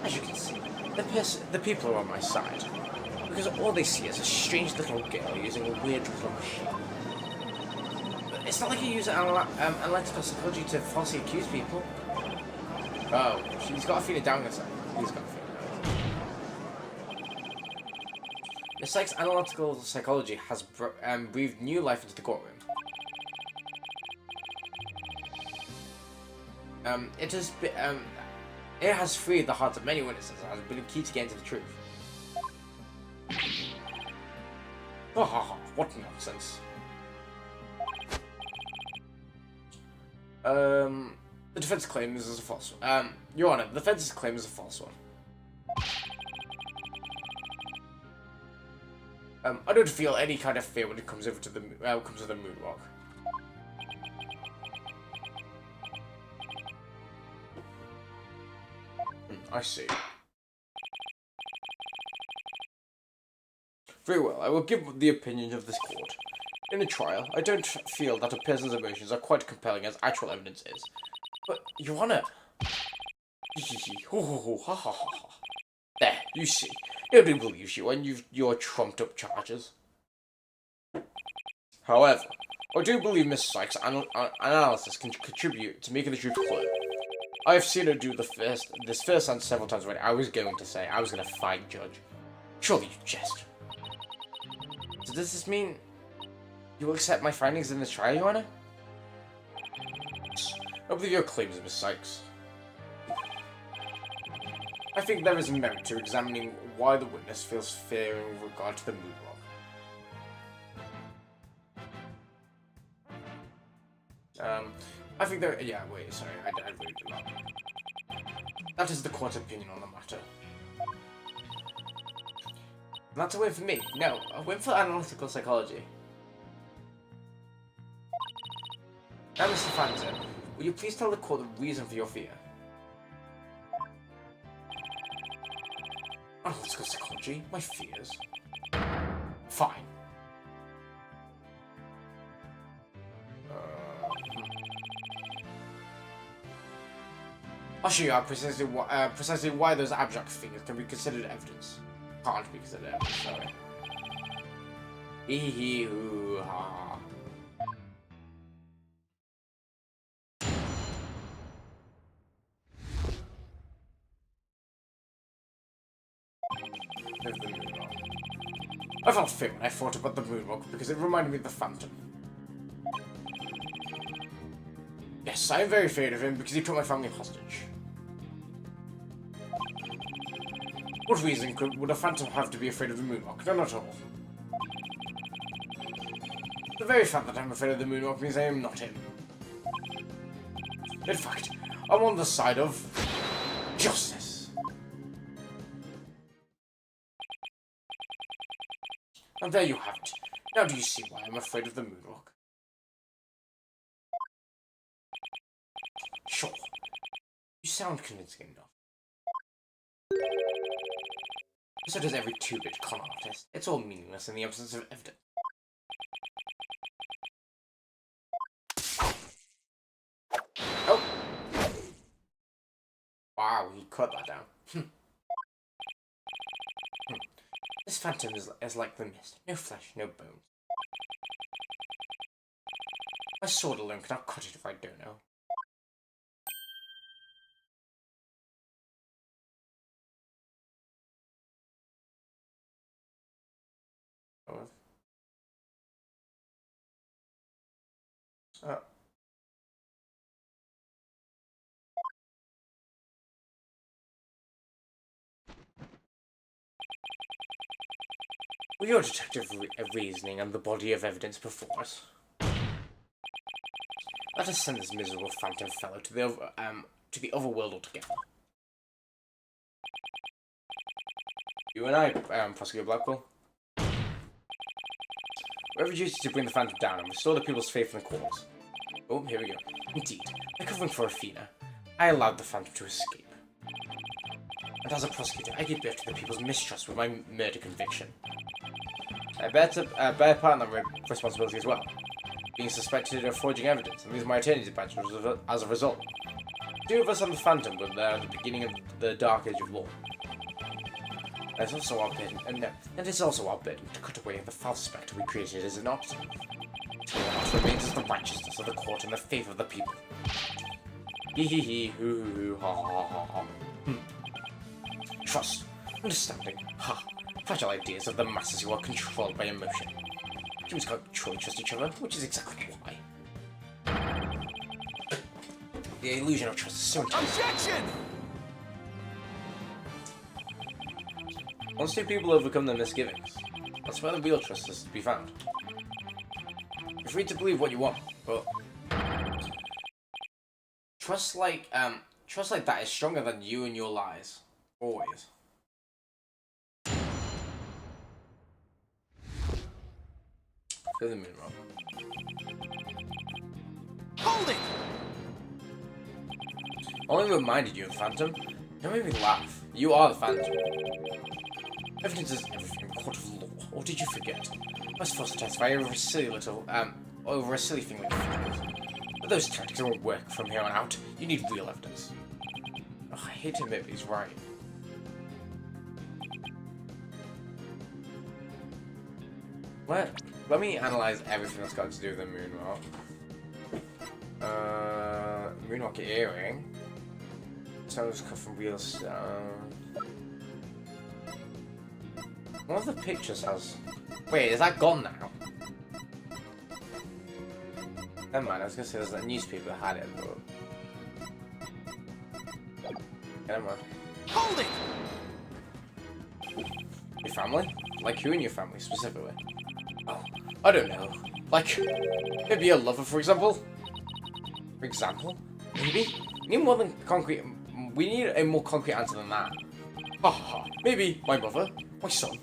As you can see, the people are on my side. Because all they see is a strange little girl using a weird little machine. But it's not like you use analytical psychology to falsely accuse people. Oh, she's got a feeling down herself. He's got a feeling down. Miss Sykes' analytical psychology has breathed new life into the courtroom. It has freed the hearts of many witnesses and has been a key to getting to the truth. Ha ha ha, what nonsense. The defense claim is a false one. Your Honor, the defense's claim is a false one. I don't feel any kind of fear when it comes over to the moonwalk. I see. Very well, I will give the opinion of this court. In a trial, I don't feel that a person's emotions are quite compelling as actual evidence is. But, Your Honor... There, you see. Nobody believes you and your trumped up charges. However, I do believe Miss Sykes' analysis can contribute to making the truth clear. I have seen her do this first and several times already. I was going to fight Judge. Surely you jest. So does this mean you will accept my findings in this trial, Your Honor? I believe your claims, Miss Sykes. I think there is merit to examining why the witness feels fear in regard to the moonwalk. I think there... yeah, wait, sorry, I really do not. That is the court's opinion on the matter. And that's a win for me. No, a win for analytical psychology. Now, Mr. Phantom, will you please tell the court the reason for your fear? Analytical psychology? My fears? Fine. I'll show you out precisely why those abstract figures can be considered evidence. Can't be considered evidence, sorry. Hee hee hoo ha. of the Moonwalk. I felt fear when I thought about the Moonwalk because it reminded me of the Phantom. Yes, I am very afraid of him because he took my family hostage. What reason would a Phantom have to be afraid of the Moonwalk? None at all. The very fact that I'm afraid of the Moonwalk means I am not him. In fact, I'm on the side of justice. And there you have it. Now do you see why I'm afraid of the Moonwalk? Sure. You sound convincing enough. So does every two-bit con artist. It's all meaningless in the absence of evidence. Oh! Wow, he cut that down. This Phantom is like the mist. No flesh, no bones. My sword alone cannot cut it if I don't know. With your detective reasoning and the body of evidence before us, let us send this miserable Phantom fellow to the otherworld altogether. You and I, Prosecutor Blackwell. We have a duty to bring the Phantom down and restore the people's faith in the cause. Oh, here we go. Indeed, by covering for Athena, I allowed the Phantom to escape. And as a prosecutor, I give birth to the people's mistrust with my murder conviction. I bear part in that responsibility as well, being suspected of forging evidence and losing my attorney's badge as a result. Two of us and the Phantom were there at the beginning of the Dark Age of Law. And it's also our burden, to cut away the false spectre we created, is it not? What remains is the righteousness of the court and the faith of the people. Hee hee hee, hoo hoo hoo, ha ha ha ha. Trust, understanding, ha. Fragile ideas of the masses who are controlled by emotion. Humans can't truly trust each other, which is exactly why. The illusion of trust is so intense. Objection! Once two people overcome their misgivings, that's where the real trust is to be found. You're free to believe what you want, but trust like that is stronger than you and your lies. Always. Feel the Moonwalk. Hold it! Only reminded you of the Phantom. Don't make me laugh. You are the Phantom. Evidence is everything in a court of law. Or did you forget? I was forced to testify over a silly thing like feelings. But those tactics won't work from here on out. You need real evidence. Oh, I hate to admit, but he's right. Let me analyze everything that's got to do with the Moonwalk. Moonwalk earring. Stones cut from real stone. One of the pictures has... Wait, is that gone now? Never mind, I was gonna say there's that newspaper that had it, but... Never mind. Hold it! Your family? Like who in your family, specifically? Oh, I don't know. Like, maybe a lover, for example? For example? Maybe? We need more than concrete... We need a more concrete answer than that. Ha ha ha. Maybe my mother, my son,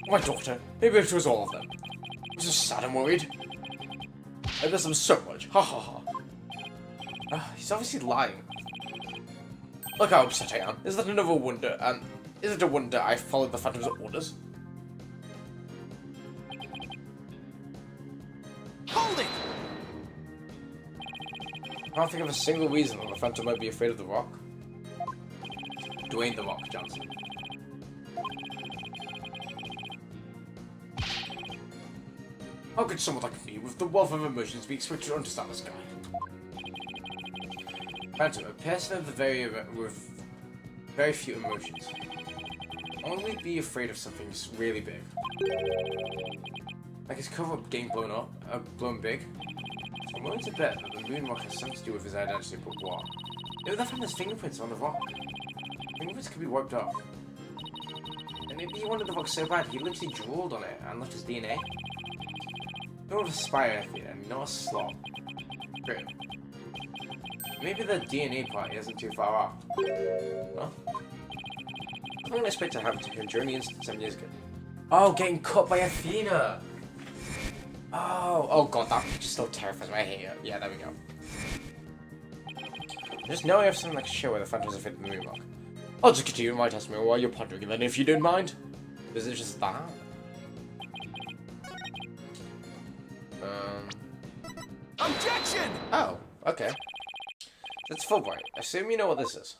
my daughter. Maybe it was all of them. I was just sad and worried. I miss them so much. Ha ha ha. He's obviously lying. Look how upset I am. Is that another wonder? Is it a wonder I followed the Phantom's orders? Hold it! I can't think of a single reason why the Phantom might be afraid of the Rock. Dwayne The Rock Johnson. How could someone like me, with the wealth of emotions, be expected to understand this guy? Phantom, a person with very few emotions. only be afraid of something really big. Like his cover-up getting blown big. So I'm willing to bet that the moonwalk has something to do with his identity, but what? Maybe they found his fingerprints on the rock. Fingerprints could be wiped off. And maybe he wanted the rock so bad he literally drooled on it and left his DNA. Not a spy and not a slob. True. Maybe the DNA party isn't too far off. Huh? I didn't expect to happen to him during the incident 7 years ago. Oh, getting cut by Athena! Oh god, that just still terrifies me. I hate it. Yeah, there we go. Just now I have something like a show where the phantoms fit in the moonwalk. I'll just continue my testimony while you're pondering, then if you don't mind. Is it just that? Objection! Oh, okay. That's Fulbright. Assume you know what this is.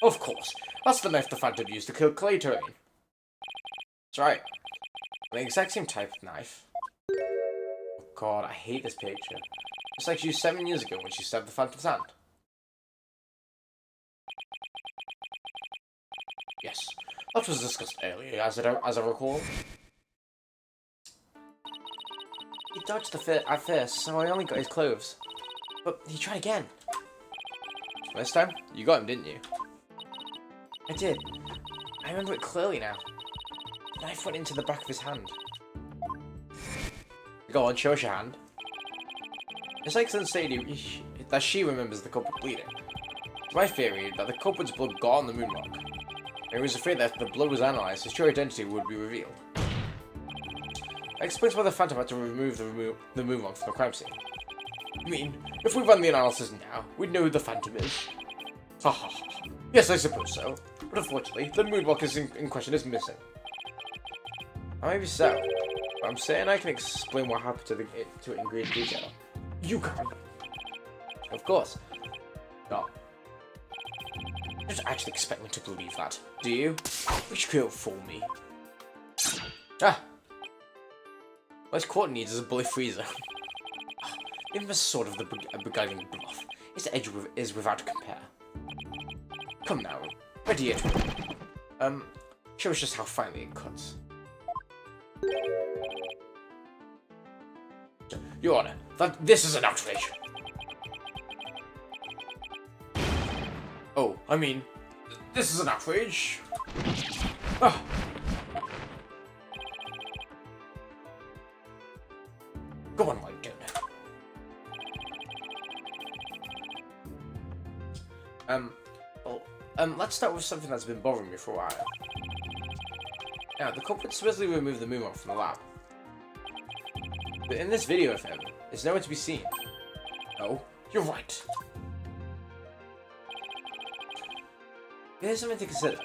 Of course. That's the knife the Phantom used to kill Clay Terrain. That's right. The exact same type of knife. Oh god, I hate this picture. Just like she used 7 years ago when she stabbed the Phantom's hand. Yes, that was discussed earlier, as I recall. He dodged at first, so I only got his clothes. But he tried again. This time, you got him, didn't you? I did. I remember it clearly now. The knife went into the back of his hand. Go on, show us your hand. It's excellent stated that she remembers the culprit bleeding. It's my theory that the culprit's blood got on the moonwalk. And he was afraid that if the blood was analysed, his true identity would be revealed. That explains why the Phantom had to remove the moonwalk from the crime scene. I mean, if we run the analysis now, we'd know who the Phantom is. Ha ha ha. Yes, I suppose so. But unfortunately, the moonwalk in question is missing. Maybe so. But I'm saying I can explain what happened to it in great detail. You can. Of course. No. You don't actually expect me to believe that, do you? Which could fool me. Ah! What Court needs is a bully freezer. Even the sword of the beguiling bluff. Its edge is without compare. Come now, ready it. Show us just how finely it cuts. Your Honor, this is an outrage. Oh, I mean, this is an outrage. Ah. Go on, my donor. Let's start with something that's been bothering me for a while. Now, the culprit supposedly removed the moonwalk from the lab. But in this video of him, it's nowhere to be seen. Oh, you're right. Here's something to consider.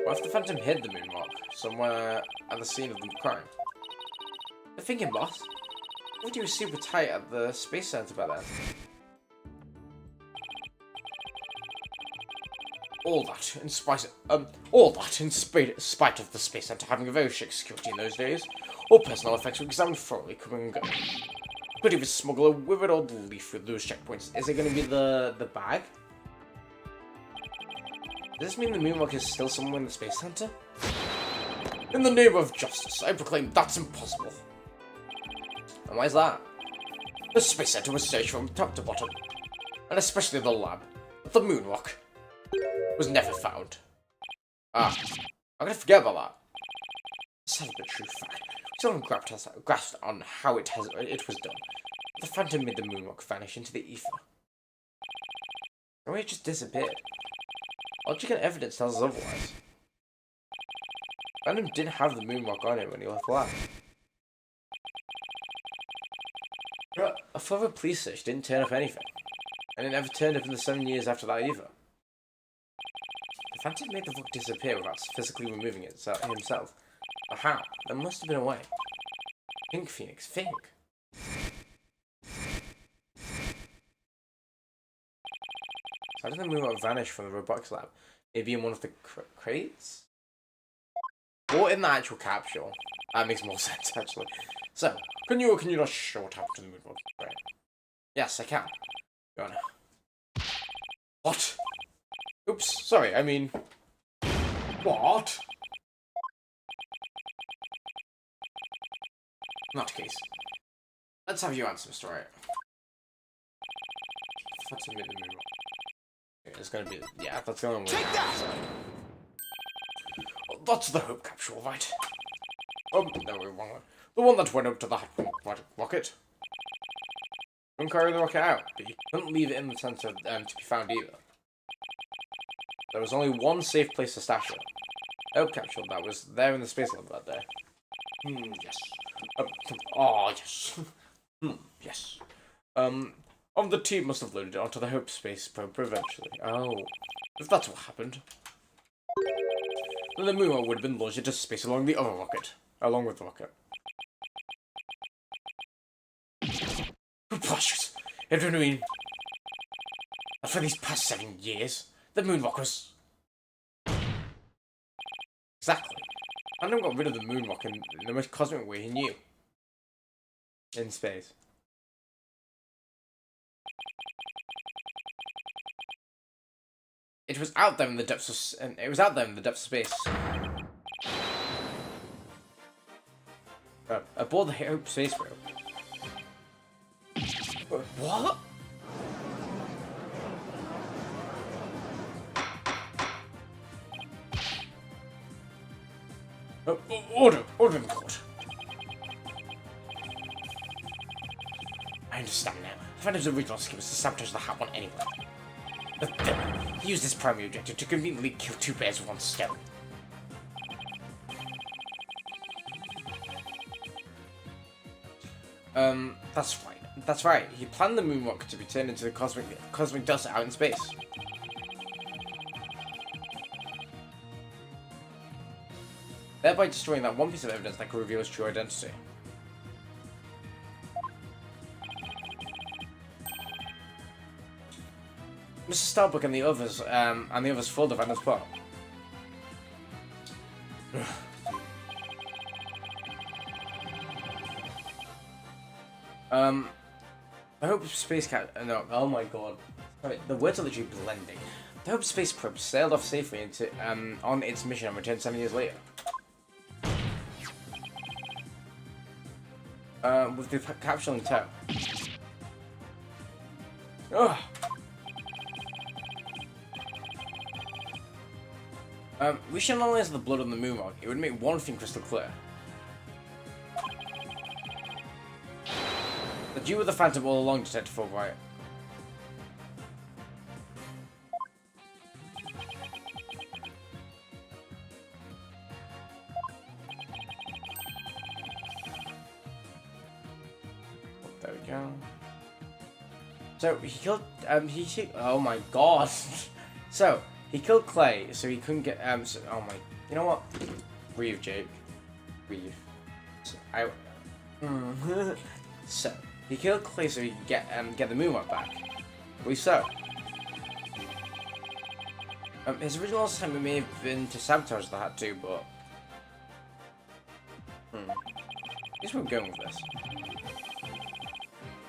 What if the Phantom hid the moonwalk somewhere at the scene of the crime? I'm thinking, boss. What if he was super tight at the Space Center by then? All that in spite of the Space Center having a very strict security in those days. All personnel effects were examined thoroughly, coming and going. Could even smuggle a withered old leaf through those checkpoints. Is it going to be the bag? Does this mean the moonwalk is still somewhere in the Space Center? In the name of justice, I proclaim that's impossible. And why is that? The Space Center was searched from top to bottom, and especially the lab, but the moonwalk was never found. Ah, I'm gonna forget about that. Sad but true fact. Someone grasped on how it was done. The Phantom made the moonwalk vanish into the ether. Or it just disappeared. Logic and evidence tells us otherwise. Phantom didn't have the moonwalk on him when he left the lab. But a further police search didn't turn up anything, and it never turned up in the 7 years after that either. The Phantom made the book disappear without physically removing it himself. But how? There must have been a way. Think, Phoenix, think. How did the moonwalk vanish from the robotics lab? Maybe in one of the crates? Or in the actual capsule? That makes more sense, actually. So, can you or can you not show what happened to the moonwalk? Right. Yes, I can. Go on. What? Oops, sorry, I mean... What? In that case, let's have you answer, Mr. Wright. That's a minute move. Okay, it's gonna be, yeah, that's the only way. Take that! That's the Hope capsule, right? Oh, no, wrong one. The one that went up to the rocket. Couldn't carry the rocket out, but you couldn't leave it in the center to be found either. There was only one safe place to stash it. Hope capsule that was there in the space lab that day. Yes. Oh, yes. Yes. The team must have loaded it onto the Hope space probe eventually. Oh, if that's what happened. Then the moon would have been launched into space along the other rocket. Along with the rocket. Preposterous! It would mean that for these past 7 years, the moonwalk was... Exactly. Random got rid of the moonwalk in the most cosmic way he knew. In space. It was out there in the depths of space. Aboard the Hope space probe. What? Order in court. I understand now. The Phantom's original scheme was to sabotage the Hat One anyway. But then, he used this primary objective to conveniently kill two bears with one stone. That's right. That's right. He planned the moonwalk to be turned into the cosmic dust out in space. Thereby destroying that one piece of evidence that could reveal his true identity. Mr. Starbuck and the others followed the Phantom's plot. I hope space no, oh my god. Sorry, the words are literally blending. The Hope space probe sailed off safely into on its mission and returned 7 years later. With the capsule in tow. Ugh. We should analyze the blood on the moonwalk. It would make one thing crystal clear. That you were the Phantom all along, Detective Fulbright. There we go. So he killed. Oh my god. So he killed Clay, so he couldn't get. So, oh my. You know what? Breathe, Jake. Breathe. So, so he killed Clay so he could get the moonwalk back. I believe so. His original assignment may have been to sabotage the Hat too, but here's where I'm going with this.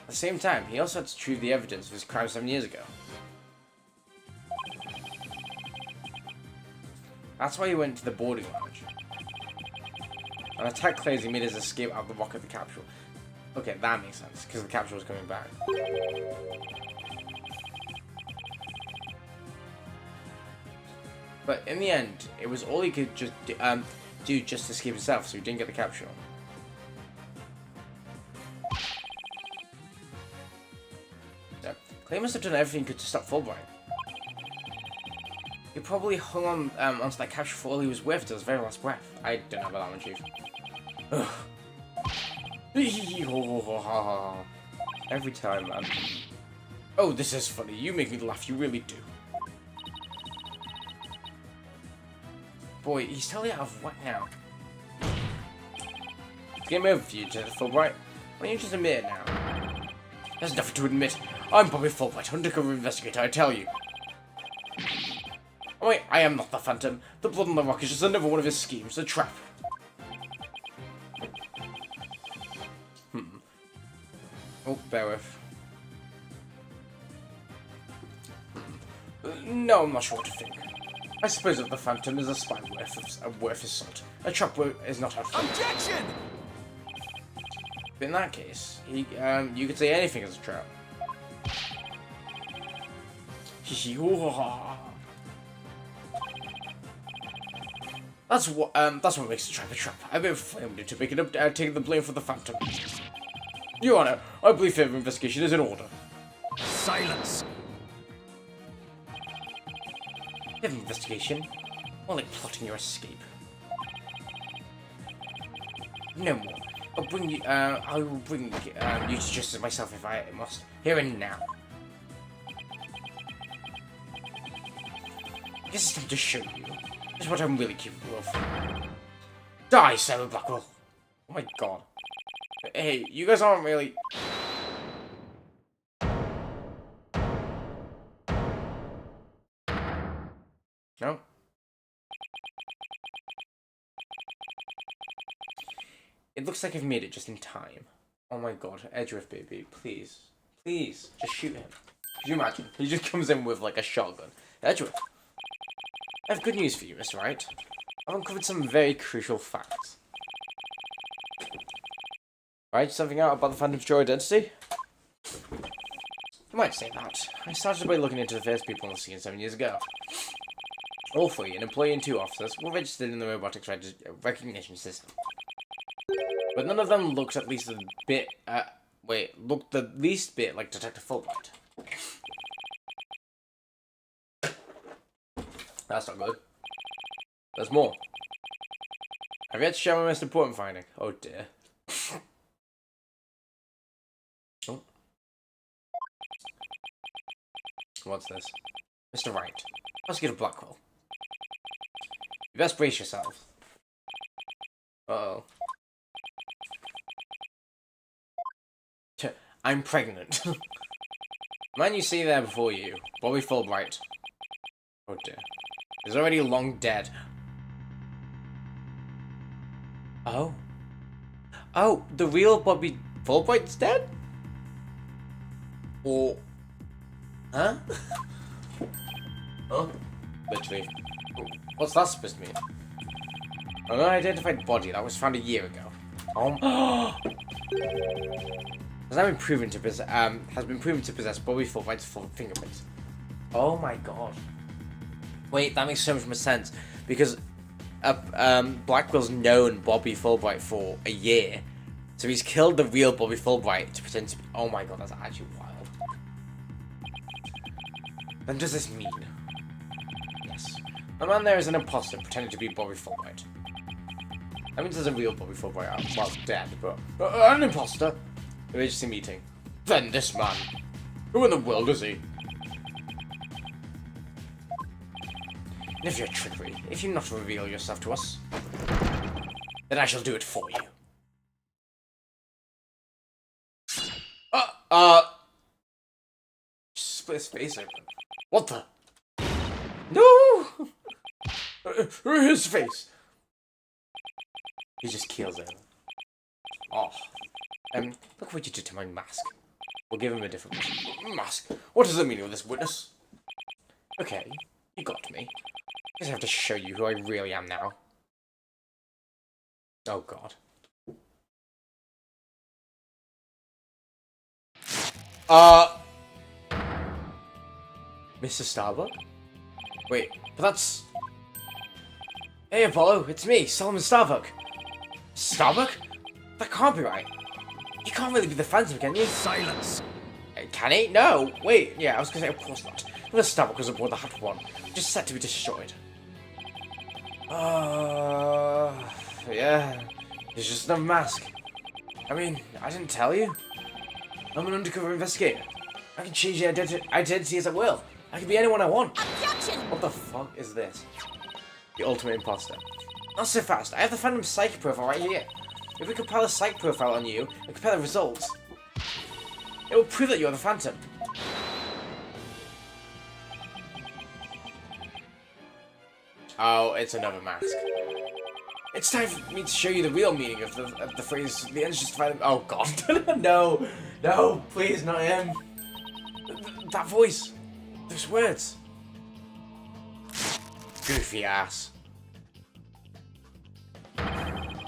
At the same time, he also had to retrieve the evidence of his crime 7 years ago. That's why he went to the boarding lounge and attacked Clay as he made his escape out of the rocket of the capsule. Okay, that makes sense, because the capsule was coming back. But in the end, it was all he could just do just to escape himself, so he didn't get the capsule. Yeah. Clay must have done everything he could to stop Fulbright. He probably hung on onto that capsule for all he was worth to his very last breath. I don't know about that one, Chief. Ugh. Every time, man. Oh, this is funny. You make me laugh. You really do. Boy, he's totally out of whack now. Game over for you, Detective Fulbright. Why don't you just admit it now? There's nothing to admit. I'm Bobby Fulbright, undercover investigator, I tell you. Oh wait, I am not the Phantom. The blood on the rock is just another one of his schemes, a trap. Oh, bear with. No, I'm not sure what to think. I suppose that the Phantom is a spy worth his salt. A trap is not helpful. Objection! But in that case, you could say anything as a trap. That's what makes a trap a trap. I've been framed into making up, taking the blame for the Phantom. Your Honor, I believe further investigation is in order. Silence. Further investigation? More like plotting your escape. No more. I'll bring you. I will bring you to justice myself if I must. Here and now. This is time to show you just what I'm really capable of. Die, Simon Blackwell! Oh my god. Hey, you guys aren't really... No? It looks like I've made it just in time. Oh my god, Edgeworth baby, please. Please, just shoot him. Could you imagine? He just comes in with like a shotgun. Edgeworth. I have good news for you, Mr. Wright. I've uncovered some very crucial facts. Right, something out about the Phantom's true identity? You might say that. I started by looking into the first people on the scene 7 years ago. All three, an employee and 2 officers, were registered in the robotics recognition system. But none of them looked at least a bit, looked the least bit like Detective Fulbright. That's not good. There's more. I've yet to share my most important finding. Oh dear. Oh. What's this? Mr. Wright. Prosecutor Blackwell. You best brace yourself. Uh-oh. I'm pregnant. The man you see there before you, Bobby Fulbright. Oh dear. He's already long dead. Oh. Oh, the real Bobby Fulbright's dead? Or... Huh? Huh? Literally. What's that supposed to mean? An unidentified body that was found a year ago. Oh. Has been proven to possess Bobby Fulbright's full fingerprints. Oh my god. Wait, that makes so much more sense because Blackwell's known Bobby Fulbright for a year, so he's killed the real Bobby Fulbright to pretend to be. Oh my god, that's actually wild. Then does this mean? Yes, the man there is an imposter pretending to be Bobby Fulbright. That means there's a real Bobby Fulbright, well, dead, but an imposter. Emergency meeting. Then this man. Who in the world is he? If you're trickery, if you not reveal yourself to us, then I shall do it for you. Split his face open. What the? No! His face. He just keels over. Oh. Look what you did to my mask. We'll give him a different mask. What is the meaning of this, witness? Okay, you got me. I just have to show you who I really am now. Oh god. Mr. Starbuck? Wait, but that's... Hey Apollo, it's me, Solomon Starbuck. Starbuck? That can't be right. You can't really be the Phantom, can you? Silence. Can he? No! Wait, yeah, I was gonna say, of course not. The Starbuck was aboard the Hut 1, just set to be destroyed. Yeah. It's just a mask. I mean, I didn't tell you. I'm an undercover investigator. I can change the identity as I will. I can be anyone I want. Objection! What the fuck is this? The ultimate imposter. Not so fast. I have the Phantom psych profile right here. If we compile a psych profile on you and compare the results, it will prove that you're the Phantom. Oh, it's another mask. It's time for me to show you the real meaning of the phrase, the ends justify them. Oh god. No. No, please, not him. That voice. Those words. Goofy ass.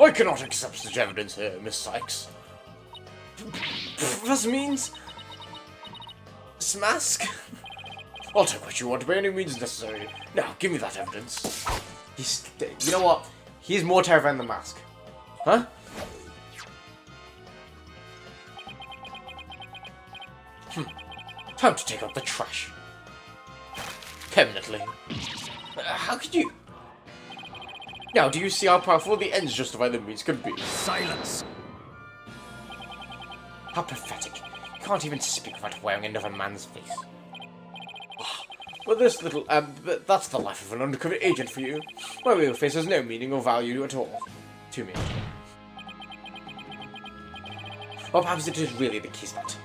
I cannot accept such evidence here, Miss Sykes. Professor Means? Smask? I'll take what you want by any means necessary. Now, give me that evidence. You know what? He's more terrifying than Mask. Huh? Time to take out the trash. Permanently. How could you... Now, do you see how powerful the ends justify the means could be? Silence! How pathetic. You can't even speak without wearing another man's face. But this little, but that's the life of an undercover agent for you. My real face has no meaning or value at all. To me. Or perhaps it is really the Kismet.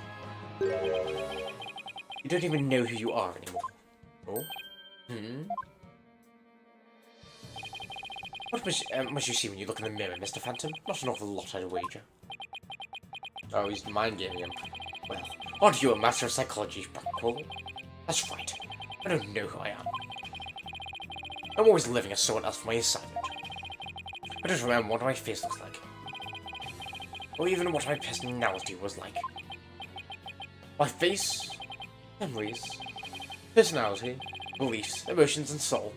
You don't even know who you are anymore. Oh? What must you see when you look in the mirror, Mr. Phantom? Not an awful lot, I'd wager. Oh, he's mind-gaming him. Well, aren't you a master of psychology, Buckle? That's right. I don't know who I am. I'm always living as someone else for my assignment. I don't remember what my face looks like. Or even what my personality was like. My face, memories, personality, beliefs, emotions, and soul.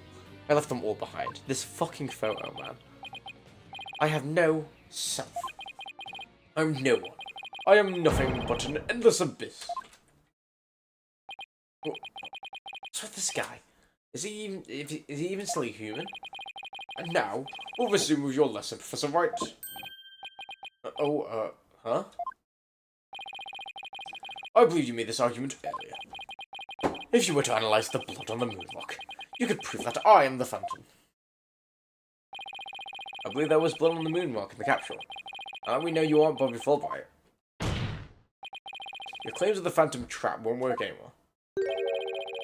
I left them all behind. This fucking photo, man. I have no self. I'm no one. I am nothing but an endless abyss. What's with this guy? Is he even still a human? And now, we'll resume with your lesson, Professor Wright. Huh? I believe you made this argument earlier. If you were to analyze the blood on the moonrock, you could prove that I am the Phantom. I believe there was blood on the moonrock in the capsule. And we know you aren't Bobby by it. Your claims of the Phantom trap won't work anymore.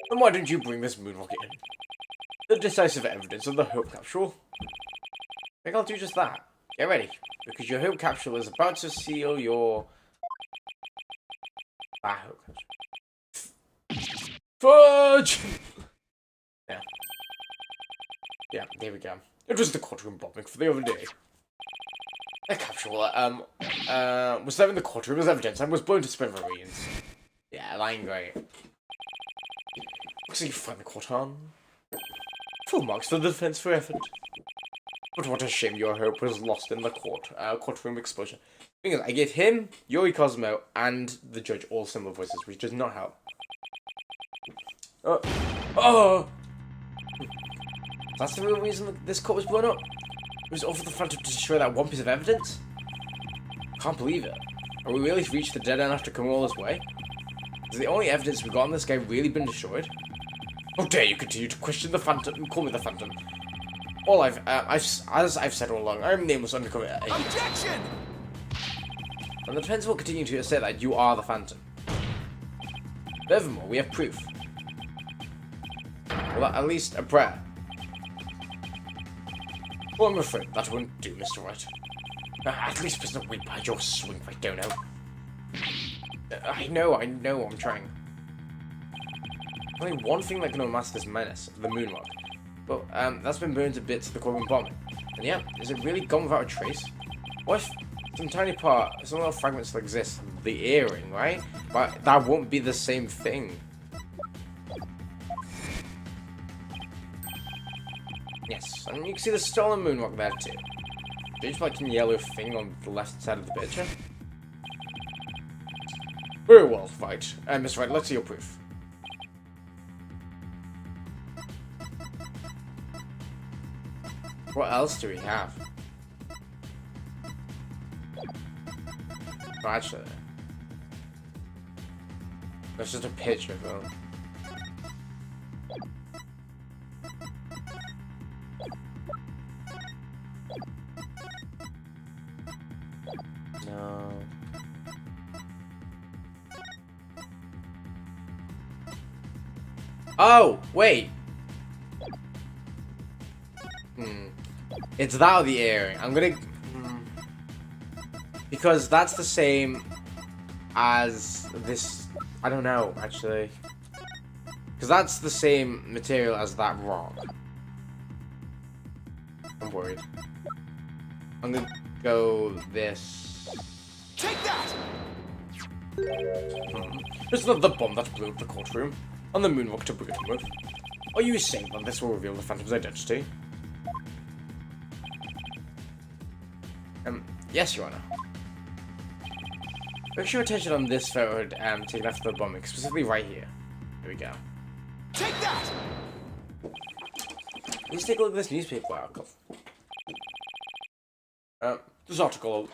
Then why don't you bring this moonrock in? The decisive evidence of the Hope Capsule. I think I'll do just that. Get ready, because your Hope Capsule is about to seal your... Hope Capsule. Fudge! Yeah, there we go. It was the courtroom bombing for the other day. The capsule, was there in the courtroom as evidence and was blown to smithereens. Yeah, lying great. Looks like you finally caught on. Full marks to the defense for effort. But what a shame your hope was lost in the courtroom explosion. The thing is, I gave him, Yuri Cosmo, and the judge all similar voices, which does not help. That's the real reason that this court was blown up? It was all for the Phantom to destroy that one piece of evidence? Can't believe it. Are we really reached the dead end after coming all this way? Has the only evidence we got on this guy really been destroyed? How dare you continue to question the Phantom and call me the Phantom? All as I've said all along, I'm nameless undercover agent. Objection! And the defense will continue to say that you are the Phantom. Furthermore, we have proof. Well, at least a prayer. Well, I'm afraid that wouldn't do, Mr. Wright. At least Prisoner Wait behind your swing if I don't know. I know, I'm trying. Only one thing that can unmask this menace, the moonrock. But, that's been burned to bits of the courtroom bombing. And yeah, is it really gone without a trace? What if some tiny part, some little fragments still exist? The earring, right? But that won't be the same thing. Yes, and you can see the stolen moonrock there too. There's like a yellow thing on the left side of the picture. Very well, right. Mr. Wright, let's see your proof. What else do we have? Oh, actually, that's just a picture of him. No. Oh, wait. It's that or the earring. I'm gonna... Because that's the same as this... I don't know, actually. Because that's the same material as that rock. I'm worried. I'm gonna go this... Take that! It's not the bomb that blew up the courtroom, and the moonwalk to begin with. Are you saying that this will reveal the Phantom's identity? Yes, Your Honor. Focus your attention on this photo taken after the bombing, specifically right here. Here we go. Take that! Let's take a look at this newspaper article. This article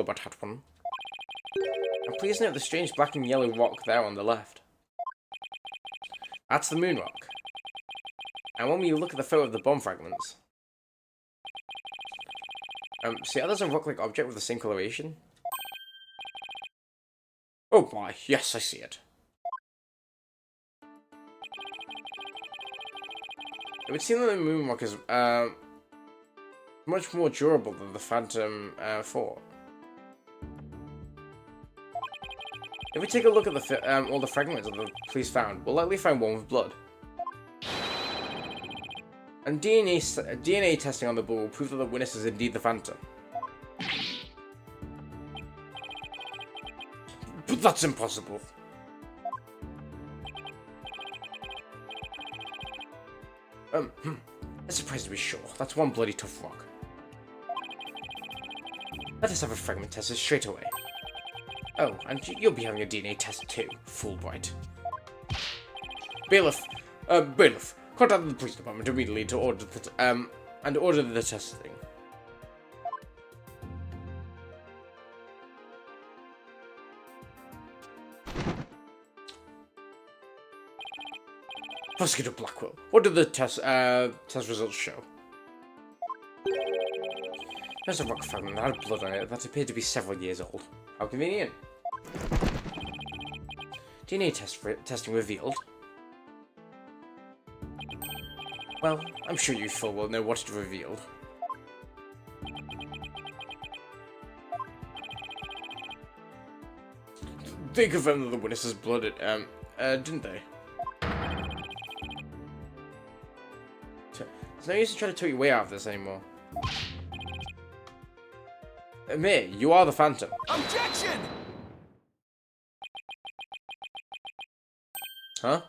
about Hatwan. Please note the strange black and yellow rock there on the left. That's the moon rock. And when we look at the photo of the bomb fragments, see how there's a rock-like object with the same coloration? Oh my, yes, I see it. It would seem that the moon rock is much more durable than the Phantom 4. If we take a look at the all the fragments that the police found, we'll likely find one with blood. And DNA testing on the ball will prove that the witness is indeed the Phantom. But that's impossible. I'm surprised to be sure. That's one bloody tough rock. Let us have a fragment tested straight away. Oh, and you'll be having a DNA test too, Fulbright. Bailiff, contact the police department immediately to order the testing. Prosecutor Blackwell, what did the test results show? There's a rock fragment that had blood on it that appeared to be several years old. How convenient. DNA testing revealed. Well, I'm sure you full well know what it revealed. They confirmed that the witness's blood, didn't they? There's no use to try to talk your way out of this anymore. Admit, you are the Phantom. Objection! Huh?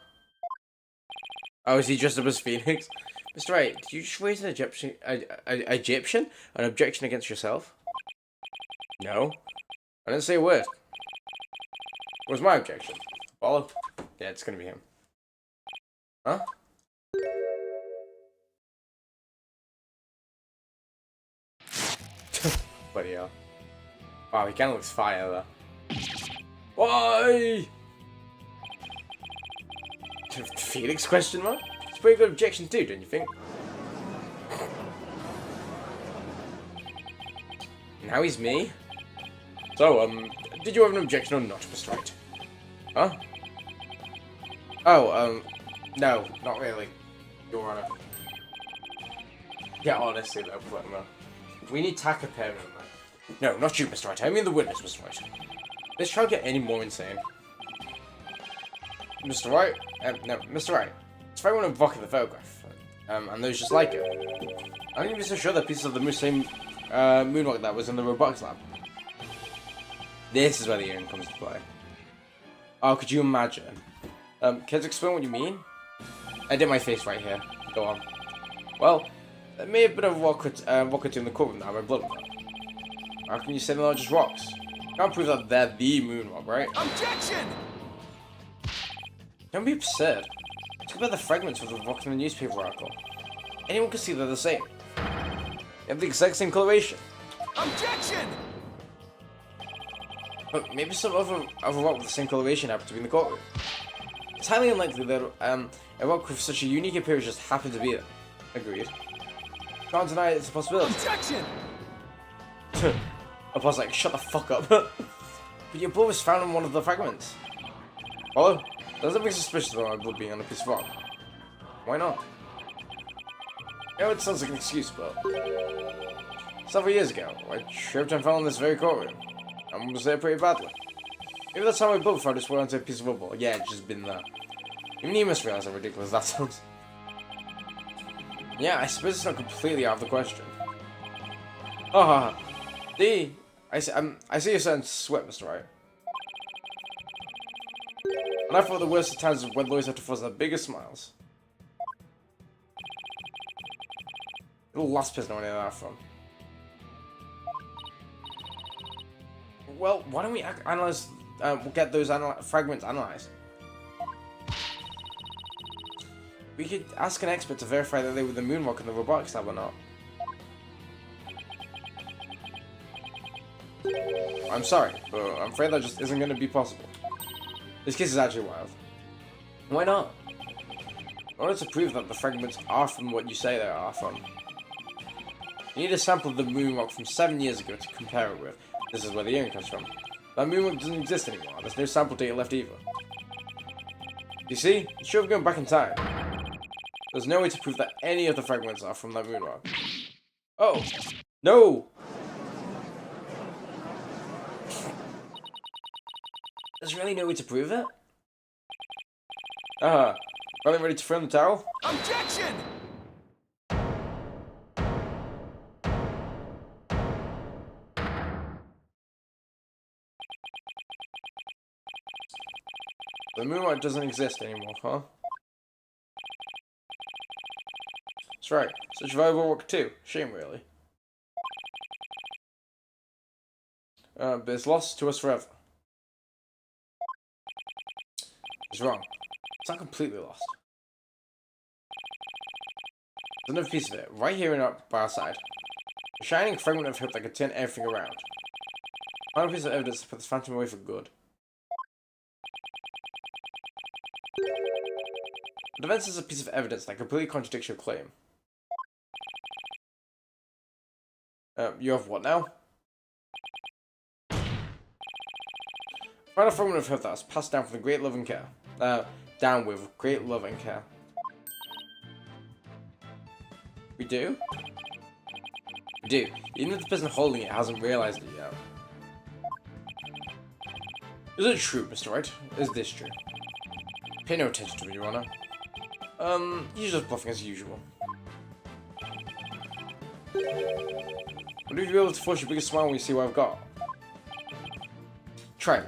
Oh, is he dressed up as Phoenix? Mr. Wright, did you just raise an Egyptian? An objection against yourself? No. I didn't say a word. What's my objection? Follow? Yeah, it's gonna be him. Huh? Bloody hell. Wow, he kinda looks fire though. Why? Phoenix question mark? It's a pretty good objection too, don't you think? Now he's me. So, did you have an objection or not, Mr. Wright? Huh? Oh, no, not really, Your Honor. Yeah, honestly though, Platinum. We need Taka permanently. No, not you, Mr. Wright. I mean the witness, Mr. Wright. Let's try to get any more insane. Mr. Wright? No, Mr. Wright. It's very well evoking the photograph. And those just like it. I'm not even so sure that pieces of the same moonwalk that was in the robotics lab. This is where the earring comes to play. Oh, could you imagine? Can you explain what you mean? I did my face right here. Go on. Well, there may have been a rock or two in the courtroom that had my blood on it. How can you say they're not just rocks? Can't prove that they're the moonwalk, right? Objection! Don't be absurd. Talk about the fragments of the rock in the newspaper article. Anyone can see they're the same. They have the exact same coloration. Objection! But maybe some other rock with the same coloration happened to be in the courtroom. It's highly unlikely that a rock with such a unique appearance just happened to be there. Agreed. Can't deny it's a possibility. Objection! I was like, shut the fuck up. But your blood was found on one of the fragments. Follow? There's nothing suspicious about my blood being on a piece of rock. Why not? I know it sounds like an excuse, but several years ago, I tripped and fell in this very courtroom. And was there pretty badly. Maybe that's how my blood found its way onto a piece of rubble. Yeah, it's just been there. Even you must realize how ridiculous that sounds. Yeah, I suppose it's not completely out of the question. I see you're starting to sweat, Mr. Wright. And I thought the worst of times was when Lois had to force their biggest smiles. The last person I know that from. Well, why don't we analyze? We'll get those fragments analyzed. We could ask an expert to verify that they were the moonwalk and the robotics lab or not. I'm sorry, but I'm afraid that just isn't going to be possible. This case is actually wild. Why not? In order to prove that the fragments are from what you say they are from, you need a sample of the moonwalk from 7 years ago to compare it with. This is where the earring comes from. That moonwalk doesn't exist anymore. There's no sample data left either. You see? You should have gone back in time. There's no way to prove that any of the fragments are from that moonwalk. Oh! No! There's really no way to prove it? Finally ready to throw in the towel? Objection! The moonwalk doesn't exist anymore, huh? That's right. Such valuable work too. Shame, really. But it's lost to us forever. It's wrong. It's not completely lost. There's another piece of it, right here by our side. A shining fragment of hope that could turn everything around. Final piece of evidence to put this phantom away for good. The events is a piece of evidence that completely contradicts your claim. You have what now? Final fragment of hope that was passed down from great love and care. Down with great love and care. We do? We do. Even if the person holding it hasn't realized it yet. Is it true, Mr. Wright? Is this true? Pay no attention to me, Your Honor. You're just bluffing as usual. Would you be able to force your biggest smile when you see what I've got? Try me.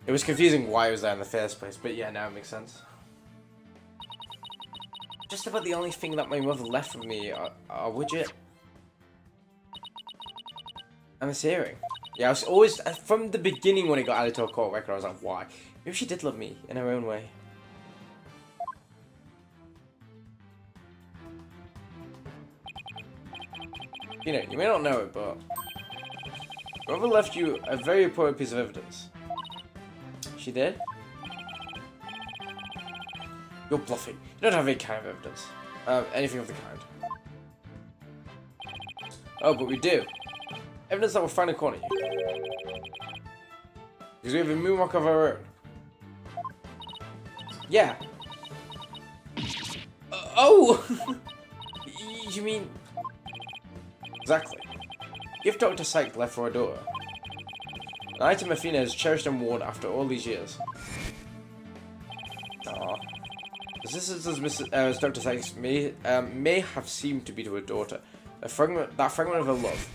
It was confusing why I was there in the first place, but yeah, now it makes sense. Just about the only thing that my mother left with me are widget and this earring. Yeah, I was always, from the beginning when it got added to a court record, I was like, why? Maybe she did love me in her own way. You know, you may not know it, but your mother left you a very important piece of evidence. She did? You're bluffing. You don't have any kind of evidence. Anything of the kind. Oh, but we do. Evidence that will find a corner you. Because we have a moonwalk of our own. Yeah. Oh! You mean... Exactly. Gift Dr. Psych left for her daughter. An item Athena has cherished and worn after all these years. Aww. The sisters as Dr. Sykes may have seemed to be to her daughter. That fragment of her love.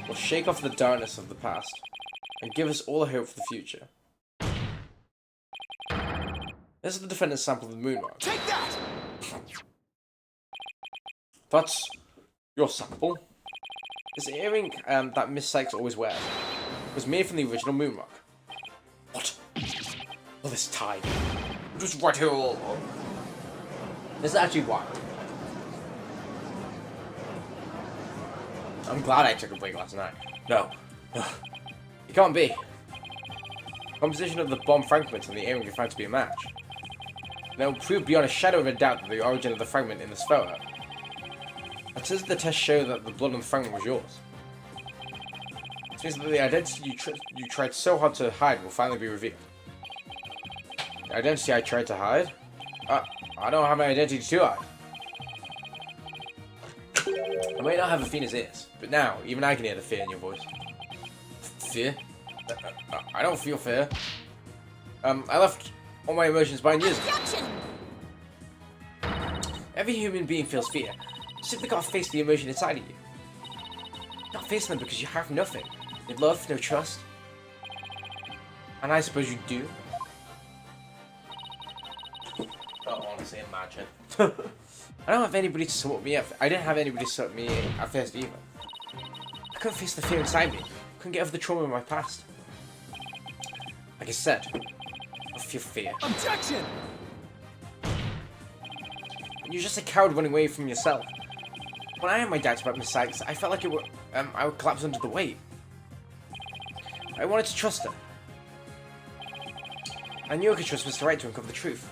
Will shake off the darkness of the past and give us all a hope for the future. This is the defendant's sample of the moonwalk. Take that! That's your sample. This earring that Miss Sykes always wears was made from the original moonwalk. What? All this time. It was right here all along. This is actually wild. I'm glad I took a break last night. No. It can't be. Composition of the bomb fragments and the earring are found to be a match. That will prove beyond a shadow of a doubt that the origin of the fragment in this photo. It says the test show that the blood on the fragment was yours. It means that the identity you tried so hard to hide will finally be revealed. The identity I tried to hide? I don't have an identity to hide. I may not have Athena's ears, but now, even I can hear the fear in your voice. Fear? I don't feel fear. I left all my emotions behind years ago. Every human being feels fear. You simply gotta face the emotion inside of you. You're not facing them because you have nothing. No love, no trust. And I suppose you do. Oh, honestly, imagine. I don't have anybody to support me. I didn't have anybody to support me at first either. I couldn't face the fear inside me. I couldn't get over the trauma of my past. Like I said, I feel fear. Objection! You're just a coward running away from yourself. When I had my doubts about Miss Sykes, I felt like I would collapse under the weight. I wanted to trust her. I knew I could trust Mr. Right to uncover the truth.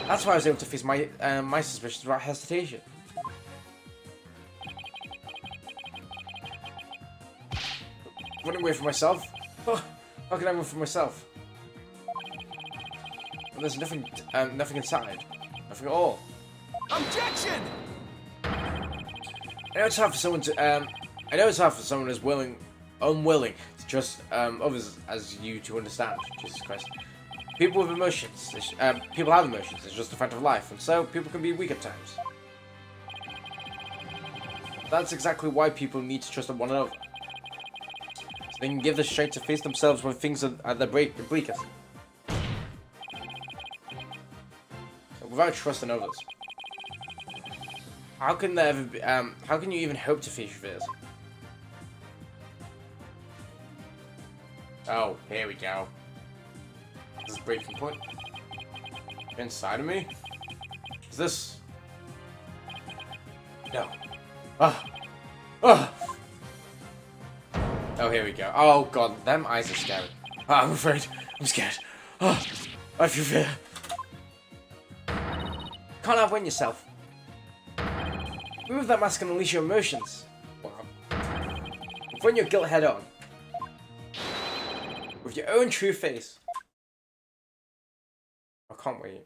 That's why I was able to face my my suspicions without hesitation. Running away from myself? Oh, how can I run from myself? Well, there's nothing inside. Nothing at all. Objection! I know it's hard for someone to I know it's hard for someone who's unwilling to trust others as you to understand. Jesus Christ. People with emotions. People have emotions. It's just a fact of life, and so people can be weak at times. That's exactly why people need to trust one another. So they can give the strength to face themselves when things are at their bleakest. Without trust in others, how can there ever be, how can you even hope to face your fears? Oh, here we go. This is breaking point. Inside of me? Is this? No. Ah. Ah. Oh, here we go. Oh god, them eyes are scary. Ah, I'm afraid. I'm scared. Ah. I feel fear. Can't outwin yourself. Remove that mask and unleash your emotions. Wow. Confront your guilt head on. With your own true face. I can't wait.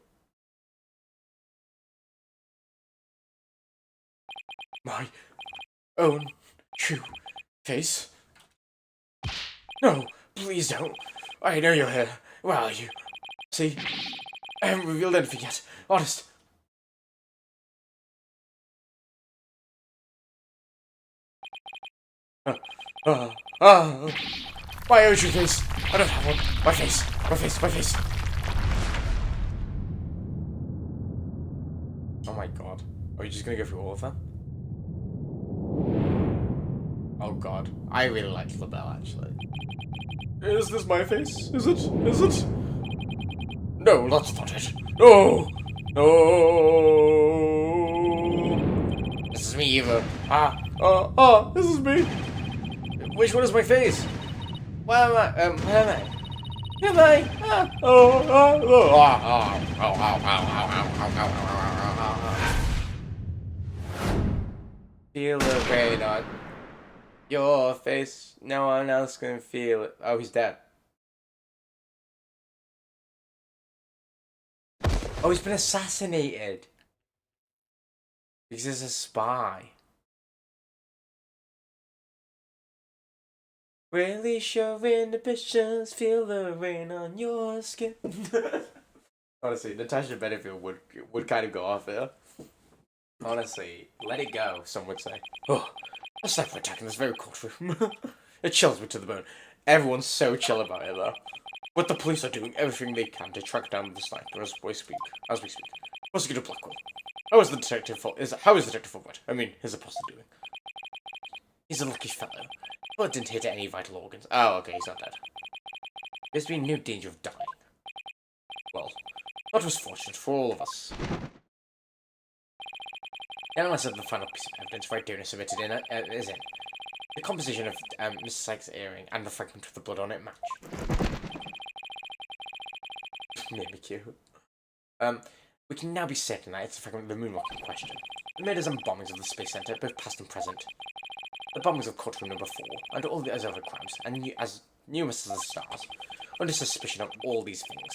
My own true face? No, please don't. I know you're here. Where are you? See? I haven't revealed anything yet. Honest. My own true face. I don't have one. My face. My face. My face. Oh my god. Are you just gonna go through all of them? Oh god. I really liked LaBelle, actually. Is this my face? Is it? Is it? No, that's not it. No! No! This is me, Eva. This is me. Which one is my face? Where am I? Where am I? Where am I? Feel the pain on your face. No one else can feel it. Oh, he's dead. Oh, he's been assassinated. Because he's a spy. Really show inhibitions, feel the rain on your skin. Honestly, Natasha Bedingfield would kind of go off there. Honestly, let it go, some would say. Oh, a sniper attack in this very courtroom. It chills me to the bone. Everyone's so chill about it, though. But the police are doing everything they can to track down the sniper as we speak. Prosecutor Blackwell. How is Detective Fulbright? I mean, his apostle doing? He's a lucky fellow. Bullet didn't hit any vital organs. Oh, okay, he's not dead. There's been no danger of dying. Well, that was fortunate for all of us. The analysis of the final piece of evidence right donor submitted in is in. The composition of Mr. Sykes' earring and the fragment of the blood on it match. Maybe cute. We can now be certain that it's a fragment of the moonrock in question. The murders and bombings of the Space Center, both past and present. The bombings of courtroom number 4, and all the other crimes, and as numerous as the stars, under suspicion of all these things,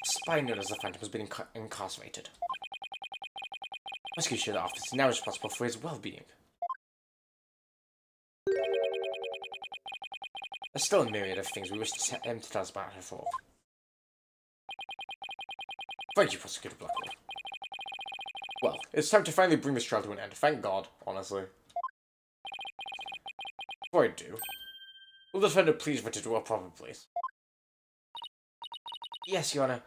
the spy known as the Phantom has been incarcerated. The prosecution office is now responsible for his well-being. There's still a myriad of things we wish to tell us about her for. Thank you, Prosecutor Blackwell. Well, it's time to finally bring this trial to an end. Thank God, honestly. Before I do, will the defender please return to our proper place? Yes, Your Honor.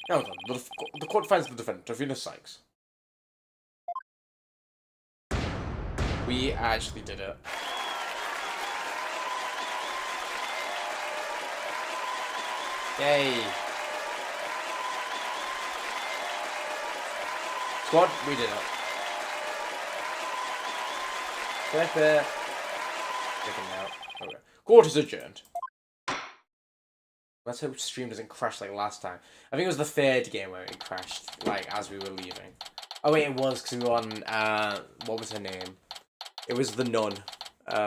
Now then, the court finds the defendant, Davina Sykes. We actually did it. Yay. Squad, we did it. Flip it. Take him out. Okay. Court is adjourned. Let's hope stream doesn't crash like last time. I think it was the third game where it crashed, like, as we were leaving. Oh wait, it was, because we were on, what was her name? It was the nun,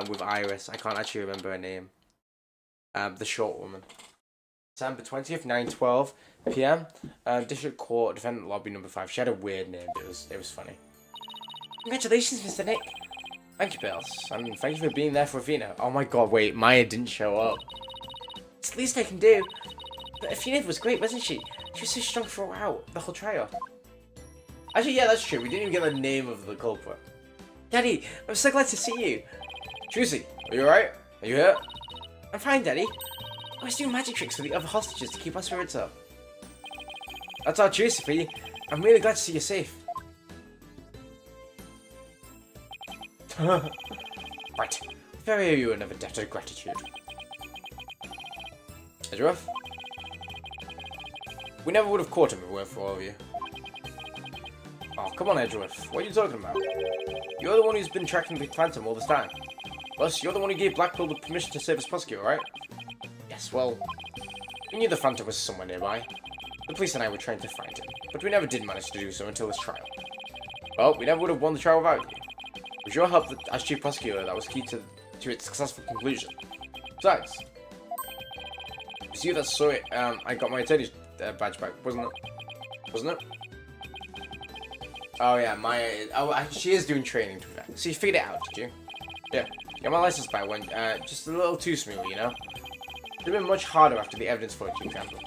with Iris. I can't actually remember her name. The short woman. December 20th, 9:12 PM. District Court, Defendant Lobby number 5. She had a weird name, but it was funny. Congratulations, Mr. Nick. Thank you, Bills. And thank you for being there for Athena. Oh my god, wait, Maya didn't show up. It's the least I can do. But Athena was great, wasn't she? She was so strong throughout the whole trial. Actually, yeah, that's true. We didn't even get the name of the culprit. Daddy, I'm so glad to see you. Trucy, are you alright? Are you hurt? I'm fine, Daddy. I was doing magic tricks for the other hostages to keep our spirits up. That's our Trucy for you. I'm really glad to see you're safe. Right. Very owe you another debt of gratitude. Edgeworth? We never would have caught him if it weren't for all of you. Oh, come on, Edgeworth. What are you talking about? You're the one who's been tracking the Phantom all this time. Plus, you're the one who gave Blackpool the permission to serve as prosecutor, right? Yes, well, we knew the Phantom was somewhere nearby. The police and I were trying to find him, but we never did manage to do so until this trial. Well, we never would have won the trial without you. It was your help as chief prosecutor that was key to its successful conclusion. Besides, it was you that saw it. I got my attorney's badge back, wasn't it? Wasn't it? Oh yeah, she is doing training to that. So you figured it out, did you? Yeah. Got my license back when just a little too smooth, you know? It would have been much harder after the evidence for you, example.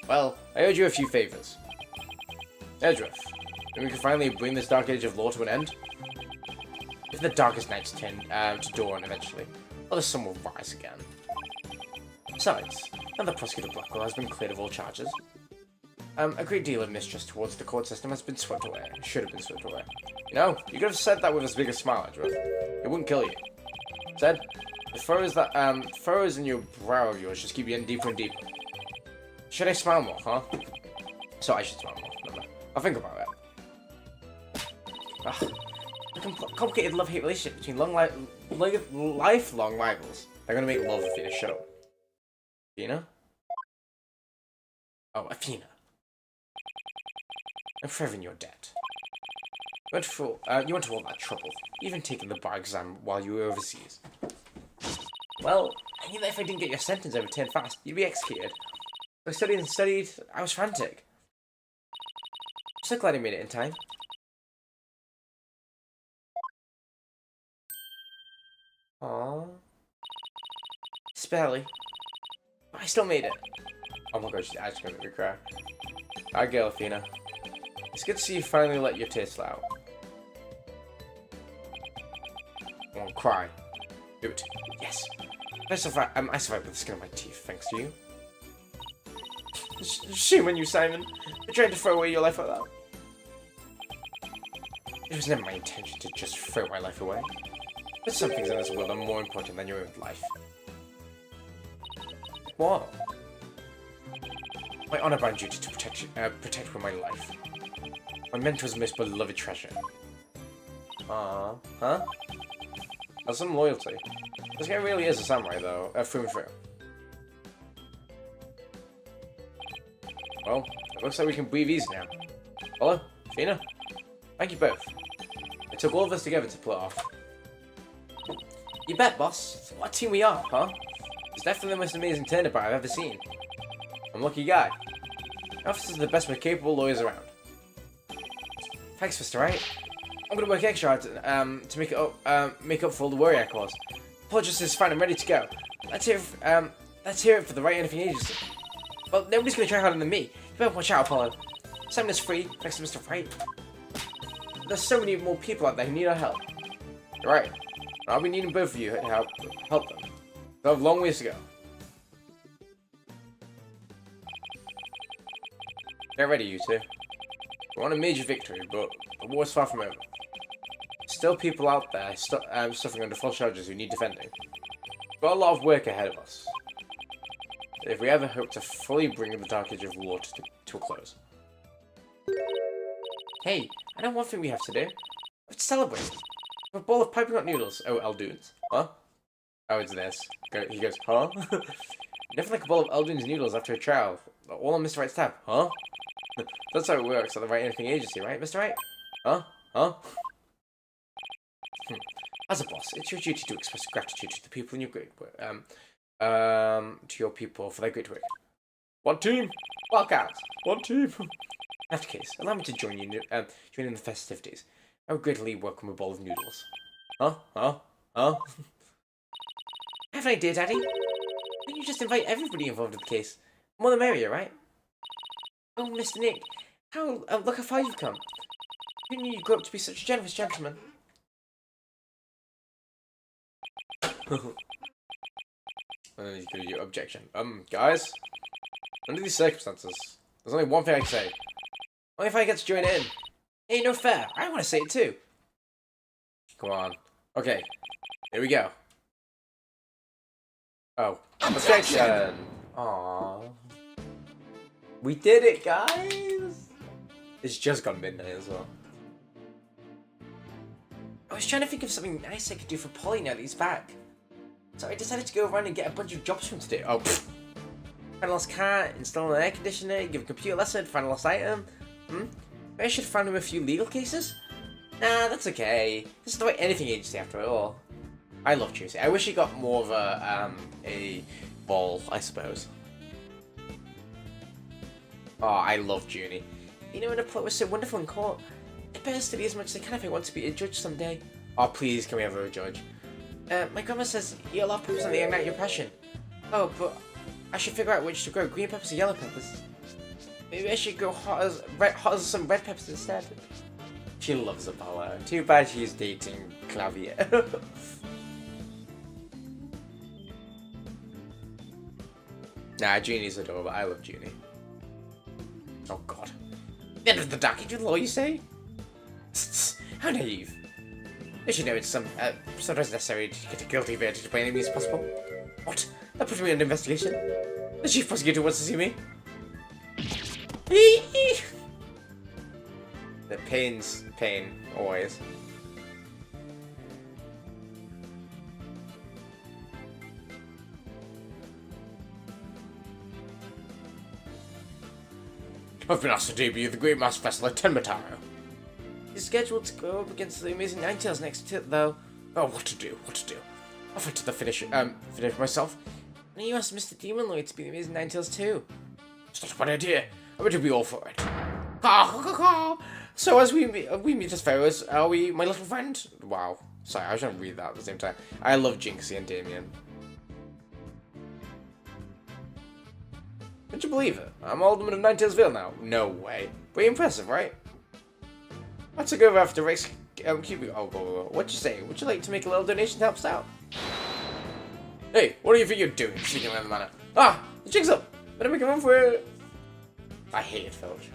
Well, I owed you a few favors. Edgeworth, then we can finally bring this dark age of law to an end. If the darkest nights turn to dawn eventually, well, the sun will rise again. Besides, now the prosecutor Blackwell has been cleared of all charges. A great deal of mistrust towards the court system has been swept away. Should have been swept away. You know, you could have said that with as big a smile, Edgeworth. It wouldn't kill you. Said, the furrows in your brow of yours just keep getting deeper and deeper. Should I smile more, huh? So I should smile more. Never. I'll think about it. Ugh. A complicated love-hate relationship between lifelong rivals. They're gonna make love Athena. Shut up. Athena? Oh, Athena. I'm forever in your debt. You went to all that trouble, even taking the bar exam while you were overseas. Well, I knew that if I didn't get your sentence overturned fast, you'd be executed. So I studied and studied. I was frantic. I'm so glad I made it in time. Aww. It's barely. But I still made it. Oh my god, she's actually gonna make me cry. Hi, girl, Athena. It's good to see you finally let your tears out. I won't cry. Do it. Yes. I survived with the skin of my teeth, thanks to you. Shame on you, Simon. You're trying to throw away your life like that. It was never my intention to just throw my life away. But some things in this world are more important than your own life. What? My honor-bound duty to protect my life. My mentor's most beloved treasure. Huh? That's some loyalty. This guy really is a samurai, though. Through and through. Well, it looks like we can breathe easy now. Hello? Athena? Thank you both. It took all of us together to pull it off. You bet, boss. What a team we are, huh? It's definitely the most amazing turnabout I've ever seen. I'm a lucky guy. The officers are the best most capable lawyers around. Thanks, Mr. Wright. I'm gonna work extra hard to make up for all the worry I caused. Apologist is fine and ready to go. Let's hear it for the Right Anything Agency. Well, nobody's gonna try harder than me. You better watch out, Apollo. Simon is free, thanks to Mr. Wright. There's so many more people out there who need our help. You're right. I'll be needing both of you to help them. They have a long ways to go. Get ready, you two. We want a major victory, but the war's far from over. Still people out there suffering under false charges who need defending. We've got a lot of work ahead of us, if we ever hope to fully bring the Dark Age of War to a close. Hey, I know one thing we have to do. Let's celebrate. A bowl of piping hot noodles. Oh, Eldoons. Huh? Oh, it's this. He goes, huh? Nothing like a bowl of Eldoon's noodles after a trial. All on Mr. Wright's tab. Huh? That's how it works at the Right Anything Agency, right, Mr. Wright? Huh? Huh? As a boss, it's your duty to express gratitude to the people in your great work. To your people for their great work. One team! Wildcats! One team! In that case, allow me to join you join in the festivities. I would greatly welcome a bowl of noodles. Huh? Huh? Huh? I have an idea, Daddy. Why don't you just invite everybody involved in the case? More the merrier, right? Oh, Mr. Nick, look how far you've come. Who knew you'd grow up to be such a generous gentleman? And then he's gonna do objection. Guys, under these circumstances, there's only one thing I can say. Only if I get to join in. Ain't no fair. I want to say it too. Come on. Okay, here we go. Oh, objection. Aww. We did it, guys. It's just gone midnight as well. I was trying to think of something nice I could do for Polly now that he's back. So I decided to go around and get a bunch of jobs for him to do. Oh, pfft. Find a lost cat, install an air conditioner, give a computer lesson, find a lost item. Maybe I should find him a few legal cases? Nah, that's okay. This is the Right Anything Agency after all. I love Juicy. I wish he got more of a ball, I suppose. Oh, I love Junie. You know, when a plot was so wonderful in court, it better study as much as I can if I want to be a judge someday. Oh, please, can we have her a judge? My grandma says eat a lot of peppers and they ignite your passion. Oh, but I should figure out which to grow, green peppers or yellow peppers. Maybe I should grow hot as some red peppers instead. She loves Apollo. Too bad she's dating Clavier. Nah, Junie's adorable. I love Junie. Oh god. The end of the Dark Age of Law, you say? How naive. They should know it's sometimes necessary to get a guilty verdict by any means possible. What? That puts me under investigation. The chief prosecutor wants to see me. The pain's pain, always. I've been asked to debut the Great Mask Festival at Tenmataro. He's scheduled to go up against the Amazing Ninetales next, though. Oh, what to do? I'll fight to the finish myself. And you asked Mr. Demon Lloyd to be the Amazing Ninetales too. It's not a bad idea. I bet you'll be all for it. So as we meet as fellows, are we my little friend? Wow. Sorry, I was trying to read that at the same time. I love Jinxie and Damien. Would you believe it? I'm Alderman of Ninetales now. No way. Pretty impressive, right? Let's go over after Rex Cubic. Oh, what'd you say? Would you like to make a little donation to help us out? Hey, what do you think you're doing, sneaking around the manor? Ah, the jig's up. Better make a run for it. I hate Filch.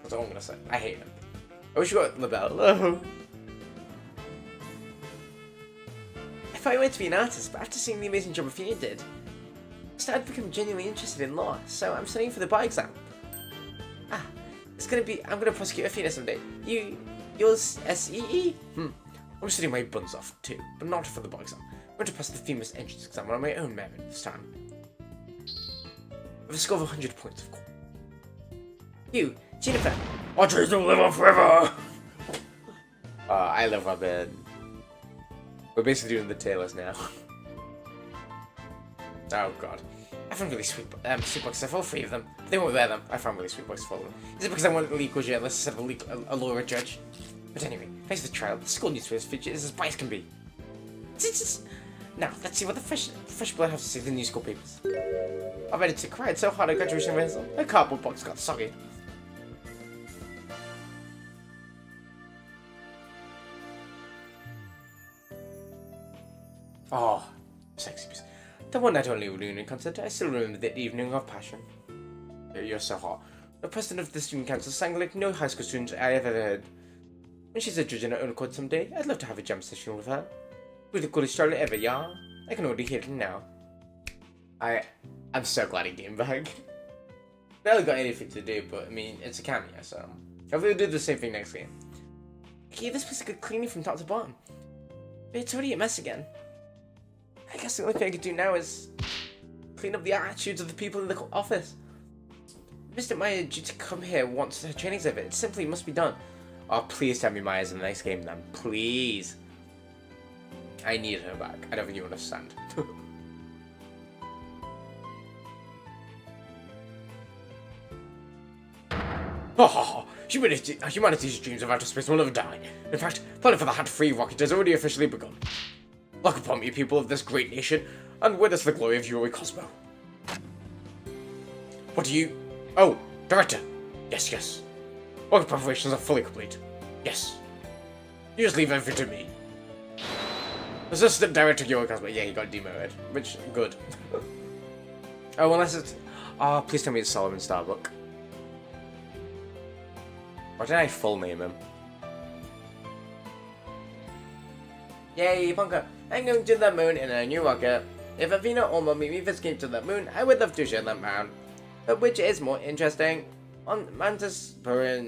That's all I'm gonna say. I hate him. I wish you got LaBelle. I thought I wanted to be an artist, but after seeing the amazing job Athena did, I started to become genuinely interested in law, so I'm studying for the bar exam. I'm gonna prosecute Athena someday. Yours SEE? I'm studying my buns off too, but not for the bar exam. I'm going to pass the famous entrance exam on my own merit this time. With a score of 100 points, of course. You, Jennifer. Our dreams will live on forever! I love Robin. We're basically doing the tailors now. Oh god. I found really sweet books for all three of them. They won't wear them. I found really sweet books for them. Is it because I want a legal journalist instead of a lawyer judge? But anyway, thanks for the trial. The school newspaper feature is as bright as can be. Now, let's see what the fresh blood have to say in the new school papers. I've read to cried so hard at graduation rehearsal. My cardboard box got soggy. Oh, sexy. The one night only reunion concert, I still remember that evening of passion. You're so hot. The president of the student council sang like no high school student I have ever heard. When she's a judge in her own court someday, I'd love to have a jam session with her. We're the coolest Charlotte ever, yeah? I can already hear it now. I'm so glad he came back. Barely got anything to do, but I mean, it's a cameo, so hopefully we'll do the same thing next game. Okay, this place is good cleaning from top to bottom. But it's already a mess again. I guess the only thing I can do now is clean up the attitudes of the people in the office. Mr. Maya due to come here once her training's over. It simply must be done. Oh, please tell me Maya's in the next game then. Please. I need her back. I don't think you understand. Oh, humanity's dreams of outer space will never die. In fact, planning for the Hat-free rocket has already officially begun. Look upon me, people of this great nation, and witness the glory of Yuri Cosmo. What do you... Oh, Director. Yes, yes. Work preparations are fully complete. Yes. You just leave everything to me. Assistant Director Yuri Cosmo. Yeah, he got demoted. Which, good. Oh, unless it's... Oh, please tell me it's Solomon Starbuck. Or did I full name him? Yay, Punker! I'm going to the moon in a new rocket. If Athena or Mummy me escape to the moon, I would love to share them around. But which is more interesting? On Mantis Purin,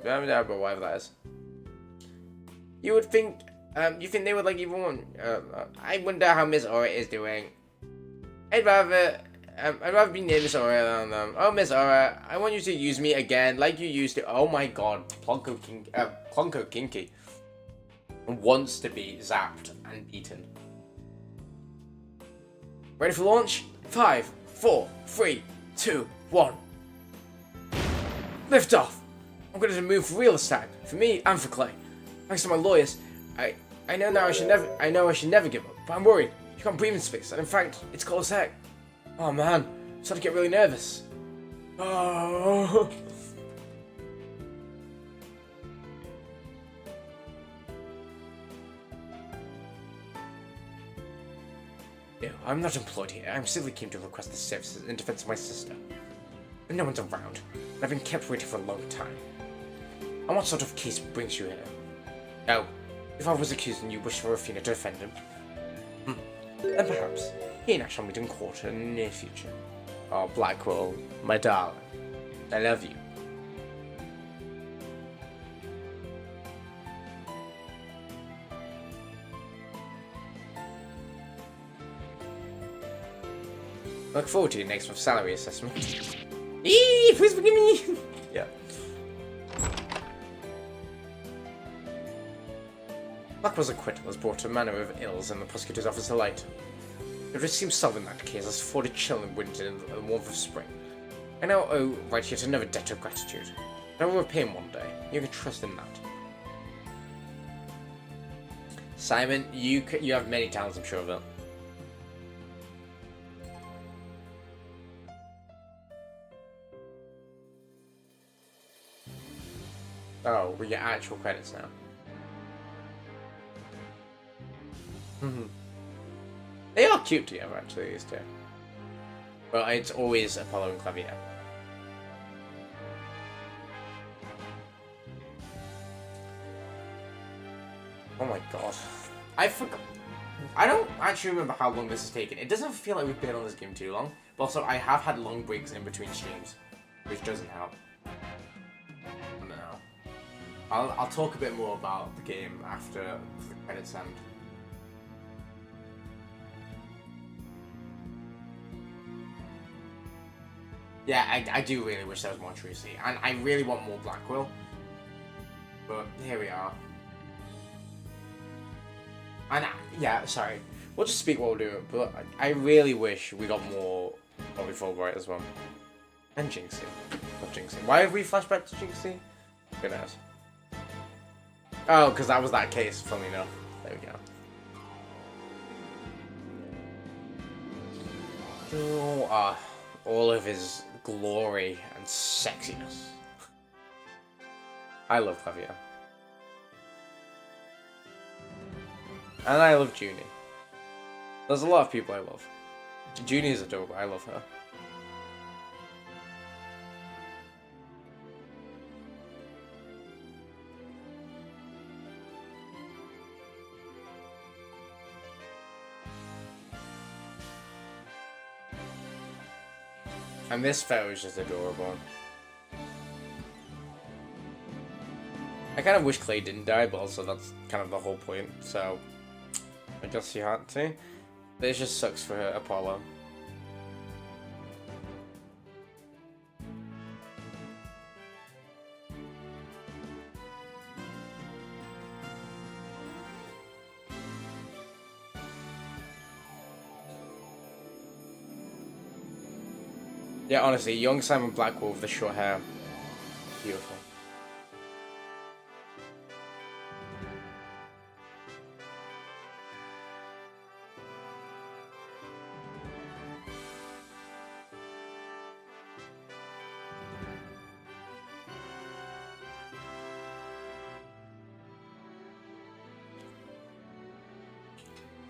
whatever that is. You would think, you think they would like even one? I wonder how Miss Aura is doing. I'd rather be near Miss Aura than them. Oh, Miss Aura, I want you to use me again, like you used to. Oh my God, Plonko Kinky wants to be zapped and beaten. Ready for launch? 5, 4, 3, 2, 1. Lift off. I'm going to move for real this time, for me and for Clay. Thanks to my lawyers, I know now I should never give up, but I'm worried. You can't breathe in space, and in fact, it's cold as heck. Oh man, I'm starting to get really nervous. Oh. No, I'm not employed here. I'm simply keen to request the services in defense of my sister. But no one's around, and I've been kept waiting for a long time. And what sort of case brings you here? Oh, if I was accused and you wished for Athena to defend him, then perhaps he and I shall meet in court in the near future. Oh, Blackwell, my darling, I love you. Look forward to your next month's salary assessment. Eee, please forgive me! Yeah. Blackwell's acquittal has brought a manner of ills in the prosecutor's office to light. It would seem solving that case has afforded chill in winter and the warmth of spring. I now owe right yet another debt of gratitude. I will repay him one day. You can trust in that. Simon, you have many talents, I'm sure of it. Oh, we get actual credits now. They are cute together, actually, these two. But it's always Apollo and Clavier. Oh my god. I forgot. I don't actually remember how long this has taken. It doesn't feel like we've been on this game too long. But also, I have had long breaks in between streams, which doesn't help. No. I'll talk a bit more about the game after the credits end. Yeah, I do really wish there was more Trucy, and I really want more Blackwell. But here we are. And yeah, sorry, we'll just speak while we're doing it, but I really wish we got more Bobby Fulbright as well. And Jinxie. Not Jinxie. Why have we flashed back to Jinxie? Who knows? Oh, because that was that case, funnily enough. There we go. Oh, all of his glory and sexiness. I love Javier. And I love Junie. There's a lot of people I love. Junie is adorable, I love her. And this photo is just adorable. I kind of wish Clay didn't die, but also that's kind of the whole point, so I guess you had to. But it just sucks for Apollo. Yeah, honestly, young Simon Blackwell with the short hair. Beautiful.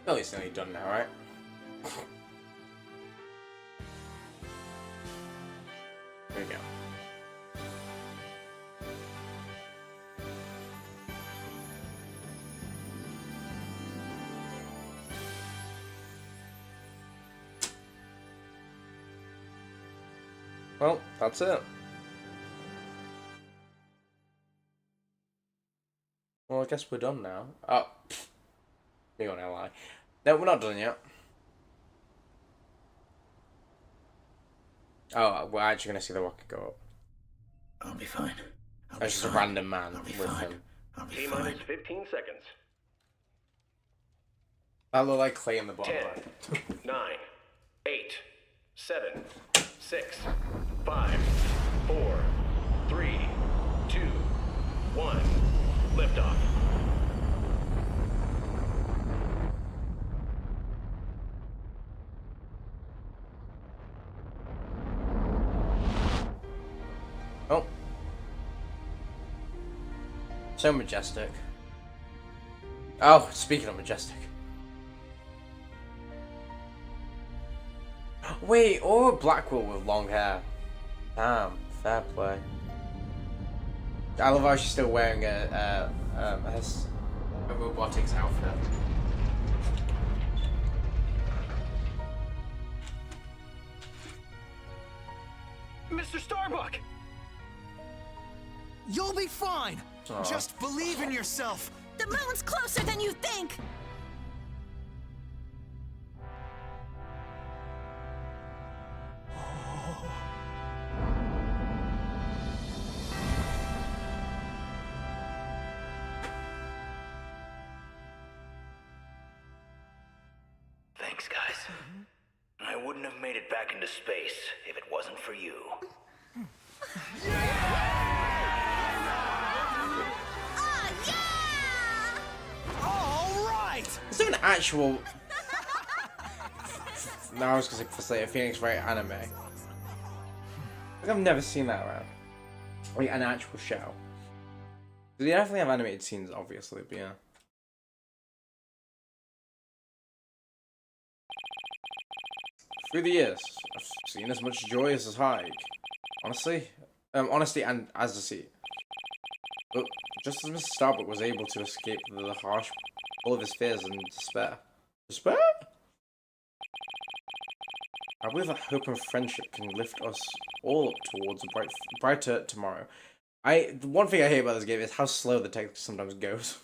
Well, it's nearly done now, right? There we go. Well, that's it. Well, I guess we're done now. Oh, me gonna lie. No, we're not done yet. Oh, we're actually gonna see the rocket go up. I'll be fine. That's just a random man I'll be with fine. him. I'll be T-minus fine. 15 seconds. That look like Clay in the bottom 10, right. 9, 8, 7, 6, 5, 4, 3, 2, 1. Liftoff. Oh. So majestic. Oh, speaking of majestic. Wait, or Blackwell with long hair. Damn, fair play. I love how she's still wearing a robotics outfit. Mr. Starbuck! You'll be fine! Aw. Just believe in yourself! The moon's closer than you think! Thanks, guys. I wouldn't have made it back into space if it wasn't for you. Ah, yeah! All right! Is there an actual... No, I was gonna say Phoenix Wright anime. I've never seen that around. Like an actual show. They definitely have animated scenes, obviously, but yeah. Through the years, I've seen as much joy as Hike. Honestly, honesty and as deceit. But just as Mr. Starbuck was able to escape the harsh all of his fears and despair. Despair? I believe that hope and friendship can lift us all up towards a brighter tomorrow. The one thing I hate about this game is how slow the text sometimes goes.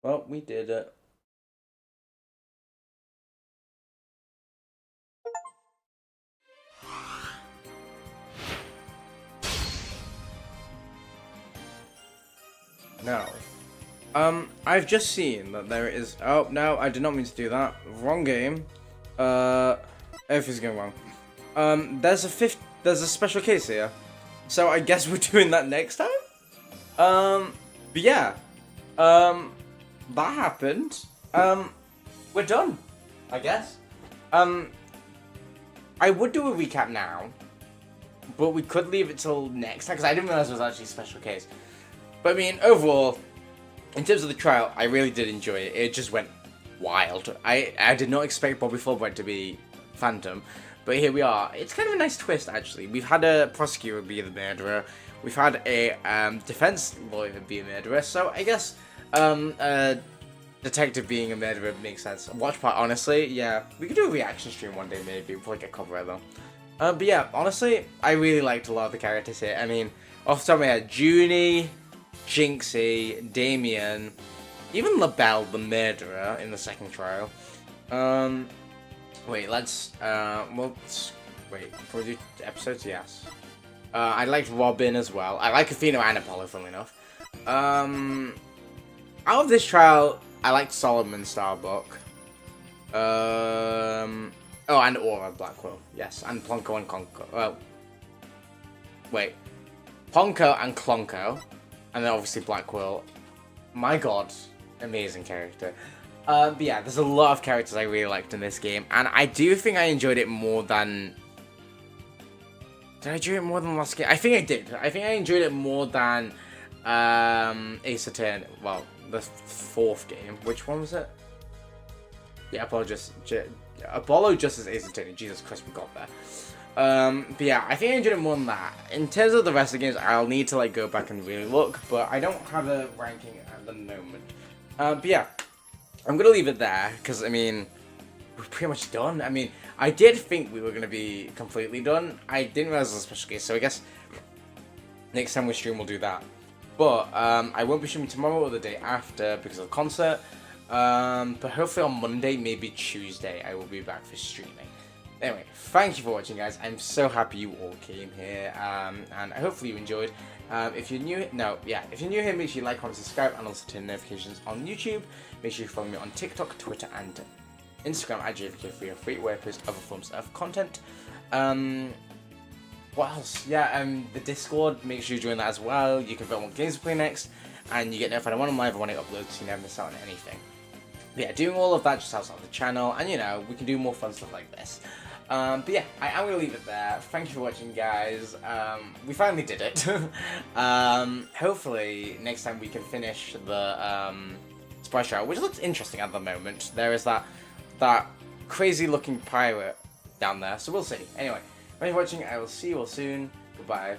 Well, we did it. Now, I've just seen that there is. Oh no, I did not mean to do that. Wrong game. Everything's going wrong. There's a special case here, so I guess we're doing that next time. But yeah, that happened. we're done, I guess. I would do a recap now, but we could leave it till next time, because I didn't realize it was actually a special case. But I mean, overall, in terms of the trial, I really did enjoy it. It just went wild. I did not expect Bobby Fulbright to be Phantom, but here we are. It's kind of a nice twist, actually. We've had a prosecutor be the murderer. We've had a defense lawyer be a murderer, so I guess a detective being a murderer makes sense. Watch part, honestly, yeah. We could do a reaction stream one day, maybe, before I get copyright, though. But yeah, honestly, I really liked a lot of the characters here. I mean, off the top of my head, Junie, Jinxie, Damien, even LaBelle, the murderer, in the second trial. Wait, let's, wait, can we do episodes? Yes. I liked Robin as well. I like Athena and Apollo, funnily enough. Out of this trial, I liked Solomon Starbuck. Oh, and Aura Blackwell. Yes, and Plonko and Conko. Well, wait. Ponko and Clonko. And then obviously Blackwell. My god, amazing character. But yeah, there's a lot of characters I really liked in this game. And I do think I enjoyed it more than... Did I enjoy it more than last game? I think I did. I think I enjoyed it more than Ace Attorney. Well, the fourth game. Which one was it? Yeah, Apollo Justice Ace Attorney. Jesus Christ, we got there. But yeah, I think I enjoyed it more than that. In terms of the rest of the games, I'll need to like go back and really look, but I don't have a ranking at the moment. But yeah, I'm gonna leave it there because I mean, we're pretty much done. I mean, I did think we were gonna be completely done. I didn't realize it was a special case, so I guess next time we stream we'll do that. But I won't be streaming tomorrow or the day after because of the concert. But hopefully on Monday, maybe Tuesday, I will be back for streaming. Anyway, thank you for watching, guys. I'm so happy you all came here, and hopefully you enjoyed. If you're new, if you're new here, make sure you like, comment, subscribe, and also turn notifications on YouTube. Make sure you follow me on TikTok, Twitter, and Instagram at JVK303, where I post other forms of content. What else? Yeah, the Discord. Make sure you join that as well. You can vote on what games to play next, and you get notified when I'm live or when I upload, so you never miss out on anything. But yeah, doing all of that just helps out the channel, and you know, we can do more fun stuff like this. But yeah, I'm going to leave it there. Thank you for watching, guys. We finally did it. Hopefully, next time we can finish the Surprise Trial, which looks interesting at the moment. There is that crazy-looking pirate down there, so we'll see. Anyway, thank you for watching. I will see you all soon. Goodbye.